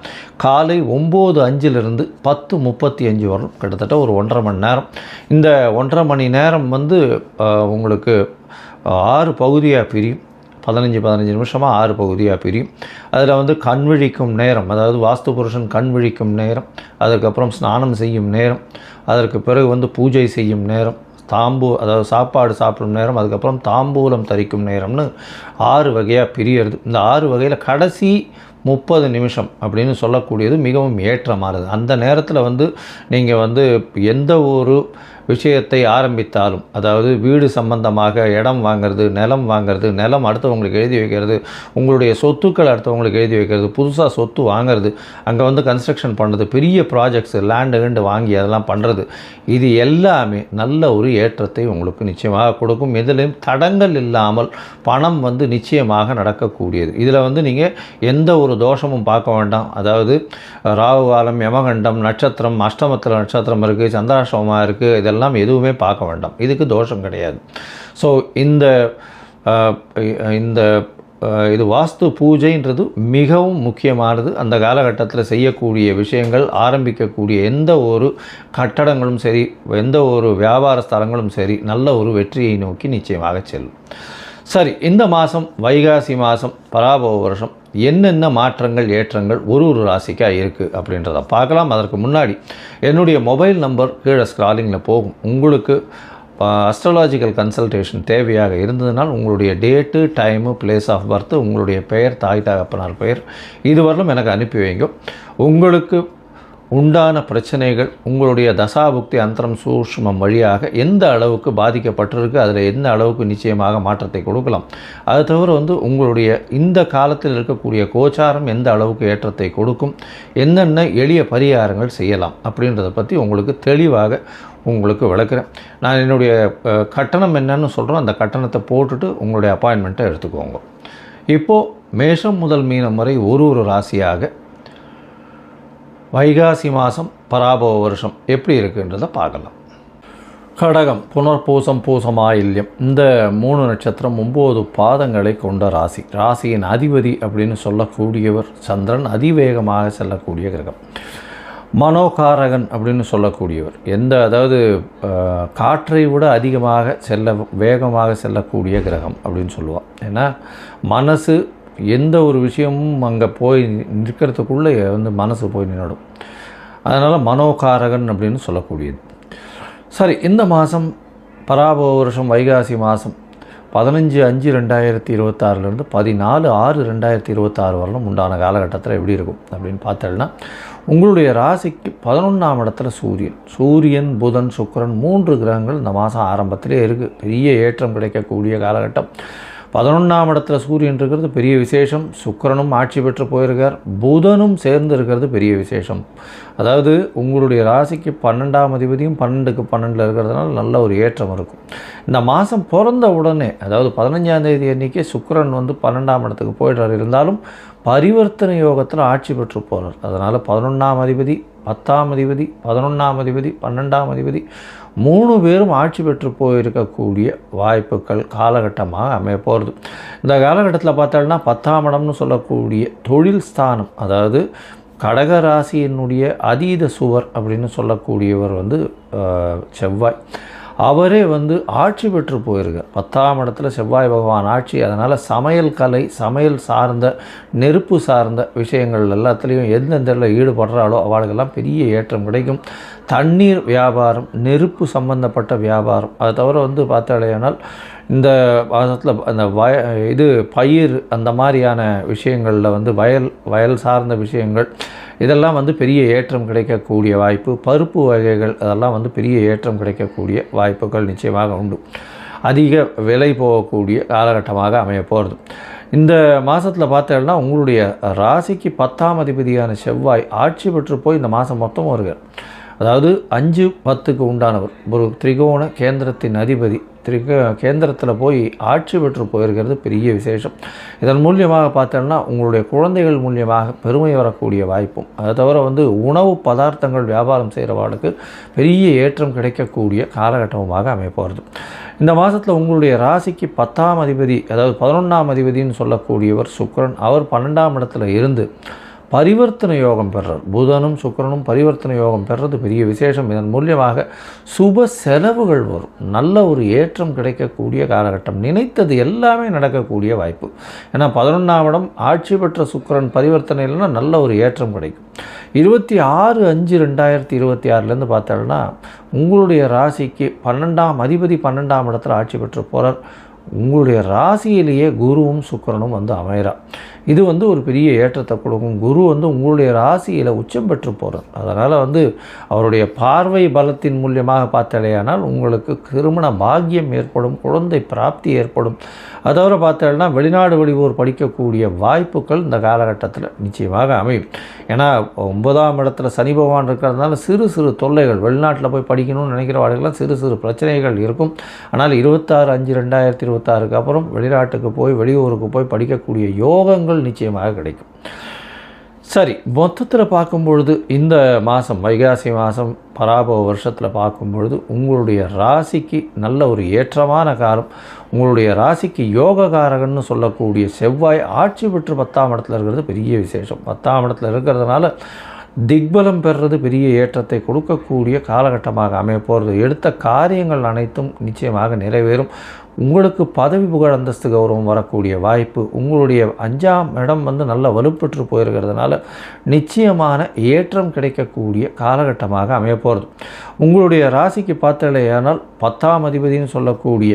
காலை 9:05 10:35 வரும், கிட்டத்தட்ட ஒரு 1.5 மணி நேரம். இந்த 1.5 மணி நேரம் உங்களுக்கு 6 பகுதியாக பிரியும். 15 நிமிஷமாக 6 பகுதியாக பிரியும். அதில் கண் விழிக்கும் நேரம், அதாவது வாஸ்து புருஷன் கண் விழிக்கும் நேரம், அதுக்கப்புறம் ஸ்நானம் செய்யும் நேரம், அதற்கு பிறகு பூஜை செய்யும் நேரம், சாப்பாடு சாப்பிடும் நேரம், அதுக்கப்புறம் தாம்பூலம் தரிக்கும் நேரம்னு 6 வகையாக பிரியறது. இந்த 6 வகையில் கடைசி 30 நிமிஷம் அப்படின்னு சொல்லக்கூடியது மிகவும் ஏற்றமானது. அந்த நேரத்தில் நீங்கள் எந்த ஒரு விஷயத்தை ஆரம்பித்தாலும், அதாவது வீடு சம்பந்தமாக இடம் வாங்கிறது, நிலம் வாங்கிறது, நிலம் அடுத்தவங்களுக்கு எழுதி வைக்கிறது, உங்களுடைய சொத்துக்கள் அடுத்தவங்களுக்கு எழுதி வைக்கிறது, புதுசாக சொத்து வாங்கிறது, அங்கே கன்ஸ்ட்ரக்ஷன் பண்ணுறது, பெரிய ப்ராஜெக்ட்ஸ் லேண்டு வாங்கி அதெல்லாம் பண்ணுறது, இது எல்லாமே நல்ல ஒரு ஏற்றத்தை உங்களுக்கு நிச்சயமாக கொடுக்கும். இதிலையும் தடங்கள் இல்லாமல் பணம் நிச்சயமாக நடக்கக்கூடியது. இதில் நீங்கள் எந்த ஒரு தோஷமும் பார்க்க வேண்டாம். அதாவது ராகு காலம், யமகண்டம், நட்சத்திரம், அஷ்டமத்தில் நட்சத்திரம் இருக்குது, சந்திராஷ்டமமாக இருக்குது, இதெல்லாம் எதுவுமே பார்க்க வேண்டாம். இதுக்கு தோஷம் கிடையாது. ஸோ இது வாஸ்து பூஜைன்றது மிகவும் முக்கியமானது. அந்த காலகட்டத்தில் செய்யக்கூடிய விஷயங்கள், ஆரம்பிக்கக்கூடிய எந்த ஒரு கட்டடங்களும் சரி, எந்த ஒரு வியாபார ஸ்தலங்களும் சரி, நல்ல ஒரு வெற்றியை நோக்கி நிச்சயமாக செல்லும். சரி, இந்த மாதம் வைகாசி மாதம் பராபவ வருஷம் என்னென்ன மாற்றங்கள் ஏற்றங்கள் ஒரு ராசிக்காக இருக்குது அப்படின்றத பார்க்கலாம். அதற்கு முன்னாடி என்னுடைய மொபைல் நம்பர் கீழே ஸ்க்ராலிங்கில் போகும். உங்களுக்கு அஸ்ட்ராலாஜிக்கல் கன்சல்டேஷன் தேவையாக இருந்ததுனால் உங்களுடைய date, time, place of birth, உங்களுடைய பெயர், தாய் தகப்பனார் பெயர், இதுவரையிலும் எனக்கு அனுப்பி வைங்க. உங்களுக்கு உண்டான பிரச்சனைகள் உங்களுடைய தசாபுக்தி அந்தரம் சூஷ்மம் வழியாக எந்த அளவுக்கு பாதிக்கப்பட்டிருக்கு, அதில் எந்த அளவுக்கு நிச்சயமாக மாற்றத்தை கொடுக்கலாம். அது தவிர உங்களுடைய இந்த காலத்தில் இருக்கக்கூடிய கோச்சாரம் எந்த அளவுக்கு ஏற்றத்தை கொடுக்கும், என்னென்ன எளிய பரிகாரங்கள் செய்யலாம் அப்படின்றத பற்றி உங்களுக்கு தெளிவாக விளக்குறேன். நான் என்னுடைய கட்டணம் என்னன்னு சொல்கிறோம், அந்த கட்டணத்தை போட்டுட்டு உங்களுடைய அப்பாயின்மெண்ட்டை எடுத்துக்கோங்க. இப்போது மேஷம் முதல் மீனம் வரை ஒரு ராசியாக வைகாசி மாதம் பராபவ வருஷம் எப்படி இருக்குன்றதை பார்க்கலாம். கடகம், புனர்பூசம், பூசமாயில்யம், இந்த 3 நட்சத்திரம் 9 பாதங்களை கொண்ட ராசி. ராசியின் அதிபதி அப்படின்னு சொல்லக்கூடியவர் சந்திரன், அதிவேகமாக செல்லக்கூடிய கிரகம். மனோகாரகன் அப்படின்னு சொல்லக்கூடியவர், அதாவது காற்றை விட அதிகமாக வேகமாக செல்லக்கூடிய கிரகம் அப்படின்னு சொல்லுவாள். ஏன்னா மனசு எந்த ஒரு விஷயமும் அங்கே போய் நிற்கிறதுக்குள்ளே மனசு போய் நின்றுடும். அதனால் மனோகாரகன் அப்படின்னு சொல்லக்கூடியது. சரி, இந்த மாதம் பராபவ வருஷம் வைகாசி மாதம் 15/5/2026 14/6/2026 வரலும் உண்டான காலகட்டத்தில் எப்படி இருக்கும் அப்படின்னு பார்த்தோம்னா, உங்களுடைய ராசிக்கு 11ஆம் இடத்துல சூரியன், புதன், சுக்கிரன் 3 கிரகங்கள் இந்த மாதம் ஆரம்பத்திலே இருக்குது. பெரிய ஏற்றம் கிடைக்கக்கூடிய காலகட்டம். 11ஆம் இடத்துல சூரியன் இருக்கிறது பெரிய விசேஷம். சுக்கிரனும் ஆட்சி பெற்று போயிருக்கார், புதனும் சேர்ந்து இருக்கிறது பெரிய விசேஷம். அதாவது உங்களுடைய ராசிக்கு 12ஆம் அதிபதியும் 12க்கு 12 இருக்கிறதுனால நல்ல ஒரு ஏற்றம் இருக்கும். இந்த மாதம் பிறந்த உடனே, அதாவது 15ஆம் தேதி அன்றைக்கே சுக்கிரன் 12ஆம் இடத்துக்கு போயிடுறார். இருந்தாலும் பரிவர்த்தனை யோகத்தில் ஆட்சி பெற்று போகிறார். அதனால் 11ஆம் அதிபதி, 10ஆம் அதிபதி, 11ஆம் அதிபதி, 12ஆம் அதிபதி 3 பேரும் ஆட்சி பெற்று போயிருக்கக்கூடிய வாய்ப்புகள் காலகட்டமாக அமைய போகிறது. இந்த காலகட்டத்தில் பார்த்தோம்னா 10ஆம் இடம்னு சொல்லக்கூடிய தொழில் ஸ்தானம், அதாவது கடகராசியினுடைய அதீத சுவர் அப்படின்னு சொல்லக்கூடியவர் செவ்வாய். அவரே வந்து ஆட்சி பெற்று போயிருக்கார். 10ஆம் இடத்துல செவ்வாய் பகவான் ஆட்சி. அதனால் சமையல் கலை, சமையல் சார்ந்த, நெருப்பு சார்ந்த விஷயங்கள் எல்லாத்துலேயும் எந்தெந்த ஈடுபடுறாலோ அவளுக்கெல்லாம் பெரிய ஏற்றம் கிடைக்கும். தண்ணீர் வியாபாரம், நெருப்பு சம்பந்தப்பட்ட வியாபாரம், அதை தவிர வந்து பார்த்தாலேயானால் இந்த மாதத்தில் அந்த பயிர் அந்த மாதிரியான விஷயங்களில் வந்து வயல் சார்ந்த விஷயங்கள் இதெல்லாம் வந்து பெரிய ஏற்றம் கிடைக்கக்கூடிய வாய்ப்பு. பருப்பு வகைகள் அதெல்லாம் வந்து பெரிய ஏற்றம் கிடைக்கக்கூடிய வாய்ப்புகள் நிச்சயமாக உண்டு. அதிக விலை போகக்கூடிய காலகட்டமாக அமைய போகிறது. இந்த மாதத்தில் பார்த்தோம்னா உங்களுடைய ராசிக்கு 10ஆம் அதிபதியான செவ்வாய் ஆட்சி பெற்று போய் இந்த மாதம் மொத்தம் வருகிறார். அதாவது 5, 10க்கு உண்டானவர், ஒரு திரிகோண கேந்திரத்தின் அதிபதி கேந்திரத்தில் போய் ஆட்சி பெற்று போயிருக்கிறது பெரிய விசேஷம். இதன் மூலியமாக பார்த்தோம்னா உங்களுடைய குழந்தைகள் மூலியமாக பெருமை வரக்கூடிய வாய்ப்பும், அதை தவிர வந்து உணவு பதார்த்தங்கள் வியாபாரம் செய்கிறவாளுக்கு பெரிய ஏற்றம் கிடைக்கக்கூடிய காலகட்டமாக அமையப்போகிறது. இந்த மாதத்தில் உங்களுடைய ராசிக்கு 10ஆம் அதிபதி, அதாவது 11ஆம் அதிபதினு சொல்லக்கூடியவர் சுக்கிரன், அவர் 12ஆம் இடத்துல இருந்து பரிவர்த்தனை யோகம் பெறுறது. புதனும் சுக்கிரனும் பரிவர்த்தனை யோகம் பெறுறது பெரிய விசேஷம். இதன் மூலியமாக சுப செலவுகள் வரும், நல்ல ஒரு ஏற்றம் கிடைக்கக்கூடிய காலகட்டம், நினைத்தது எல்லாமே நடக்கக்கூடிய வாய்ப்பு. ஏன்னா 11ஆம் இடம் ஆட்சி பெற்ற சுக்கிரன் பரிவர்த்தனையில்னா நல்ல ஒரு ஏற்றம் கிடைக்கும். 26/5/2026 பார்த்தோம்னா உங்களுடைய ராசிக்கு 12ஆம் அதிபதி 12ஆம் இடத்துல ஆட்சி பெற்று போகிறார். உங்களுடைய ராசியிலேயே குருவும் சுக்கிரனும் வந்து அமைகிறார். இது வந்து ஒரு பெரிய ஏற்றத்தை கொடுக்கும். குரு வந்து உங்களுடைய ராசியில் உச்சம் பெற்று போகிறார். அதனால் வந்து அவருடைய பார்வை பலத்தின் மூலியமாக பார்த்தாலேயானால் உங்களுக்கு திருமண பாக்கியம் ஏற்படும், குழந்தை பிராப்தி ஏற்படும். அதோட பார்த்தோம்னா வெளிநாடு வெளியூர் படிக்கக்கூடிய வாய்ப்புகள் இந்த காலகட்டத்தில் நிச்சயமாக அமையும். ஏன்னா 9ஆம் இடத்துல சனி பகவான் இருக்கிறதுனால சிறு சிறு தொல்லைகள், வெளிநாட்டில் போய் படிக்கணும்னு நினைக்கிறவாளுக்கெல்லாம் சிறு சிறு பிரச்சனைகள் இருக்கும். ஆனால் 26/5/2026 அப்புறம் வெளிநாட்டுக்கு போய் வெளியூருக்கு போய் படிக்கக்கூடிய யோகங்கள் நிச்சயமாக கிடைக்கும். சரி, மொத்தத்தில் பார்க்கும்பொழுது இந்த மாதம் வைகாசி மாதம் பராபவ வருஷத்தில் பார்க்கும்பொழுது உங்களுடைய ராசிக்கு நல்ல ஒரு ஏற்றமான காலம். உங்களுடைய ராசிக்கு யோககாரகன்னு சொல்லக்கூடிய செவ்வாய் ஆட்சி பெற்று 10ஆம் இடத்துல இருக்கிறது பெரிய விசேஷம். 10ஆம் இடத்துல இருக்கிறதுனால திக்பலம் பெறுறது பெரிய ஏற்றத்தை கொடுக்கக்கூடிய காலகட்டமாக அமைய போகிறது. எடுத்த காரியங்கள் அனைத்தும் நிச்சயமாக நிறைவேறும். உங்களுக்கு பதவி புகழ் அந்தஸ்து கௌரவம் வரக்கூடிய வாய்ப்பு. உங்களுடைய 5ஆம் இடம் வந்து நல்ல வலுப்பெற்று போயிருக்கிறதுனால நிச்சயமான ஏற்றம் கிடைக்கக்கூடிய காலகட்டமாக அமைய போகிறது. உங்களுடைய ராசிக்கு பார்த்தாலேயானால் 10ஆம் அதிபதினு சொல்லக்கூடிய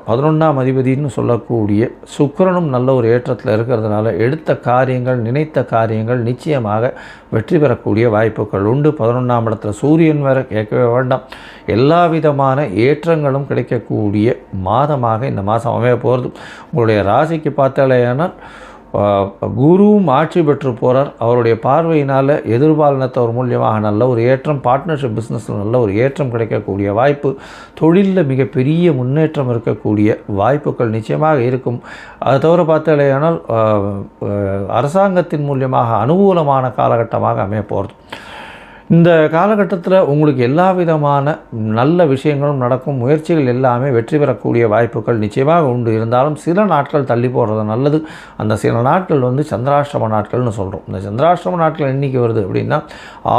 11ஆம் அதிபதினு சொல்லக்கூடிய சுக்கிரனும் நல்ல ஒரு ஏற்றத்தில் இருக்கிறதுனால எடுத்த காரியங்கள், நினைத்த காரியங்கள் நிச்சயமாக வெற்றி பெறக்கூடிய வாய்ப்புகள் உண்டு. 11ஆம் இடத்துல சூரியன் வேறு கேட்கவே வேண்டாம். எல்லா விதமான ஏற்றங்களும் கிடைக்கக்கூடிய மாதமாக இந்த மாதம் அமைய போகிறது. உங்களுடைய ராசிக்கு பார்த்தாலேயானால் குருவும் ஆட்சி பெற்று போகிறார். அவருடைய பார்வையினால் எதிர்பாலினத்தவர் மூலியமாக நல்ல ஒரு ஏற்றம், பார்ட்னர்ஷிப் பிஸ்னஸில் நல்ல ஒரு ஏற்றம் கிடைக்கக்கூடிய வாய்ப்பு, தொழிலில் மிகப்பெரிய முன்னேற்றம் இருக்கக்கூடிய வாய்ப்புகள் நிச்சயமாக இருக்கும். அதை தவிர பார்த்தாலேயானால் அரசாங்கத்தின் மூலியமாக அனுகூலமான காலகட்டமாக அமைய போகிறது. இந்த காலகட்டத்தில் உங்களுக்கு எல்லா விதமான நல்ல விஷயங்களும் நடக்கும். முயற்சிகள் எல்லாமே வெற்றி பெறக்கூடிய வாய்ப்புகள் நிச்சயமாக உண்டு. இருந்தாலும் சில நாட்கள் தள்ளி போடுறது நல்லது. அந்த சில நாட்கள் வந்து சந்திராஷ்டம நாட்கள்னு சொல்கிறோம். இந்த சந்திராஷ்டம நாட்கள் என்றைக்கு வருது அப்படின்னா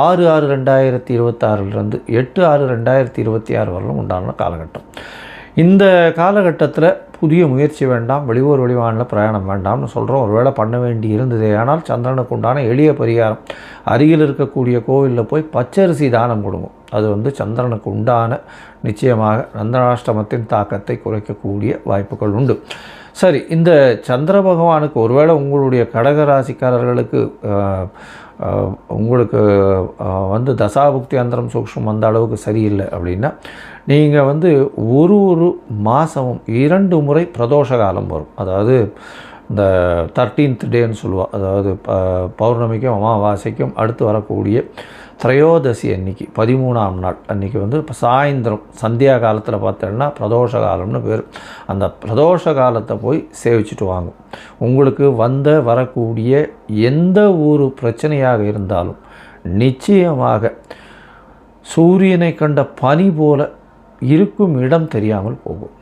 6/6/2026 8/6/2026 வரலும் உண்டான காலகட்டம். இந்த காலகட்டத்தில் புதிய முயற்சி வேண்டாம், வெளியூர் வெளிமாநில பிரயாணம் வேண்டாம்னு சொல்கிறோம். ஒருவேளை பண்ண வேண்டி இருந்ததே ஆனால் சந்திரனுக்கு உண்டான எளிய பரிகாரம், அருகில் இருக்கக்கூடிய கோவிலில் போய் பச்சரிசி தானம் கொடுங்க. அது வந்து சந்திரனுக்கு உண்டான நிச்சயமாக சந்திராஷ்டமத்தின் தாக்கத்தை குறைக்கக்கூடிய வாய்ப்புகள் உண்டு. சரி, இந்த சந்திர பகவானுக்கு ஒருவேளை உங்களுடைய கடகராசிக்காரர்களுக்கு உங்களுக்கு வந்து தசாபுக்தி அந்தரம் சூக்ஷ்மம் அந்த அளவுக்கு சரியில்லை அப்படின்னா நீங்கள் வந்து ஒரு மாதமும் 2 முறை பிரதோஷ காலம் வரும். அதாவது இந்த 13th டேன்னு சொல்லுவாள். அதாவது பௌர்ணமிக்கும் அமாவாசைக்கும் அடுத்து வரக்கூடிய திரையோதசி அன்னைக்கு 13ஆம் நாள் அன்றைக்கி வந்து இப்போ சாயந்தரம் சந்தியா காலத்தில் பார்த்தோன்னா பிரதோஷ காலம்னு பேர். அந்த பிரதோஷ காலத்தை போய் சேவிச்சுட்டு வாங்க. உங்களுக்கு வரக்கூடிய எந்த ஒரு பிரச்சனையாக இருந்தாலும் நிச்சயமாக சூரியனை கண்ட பனி போல இருக்கும் இடம் தெரியாமல் போகும்.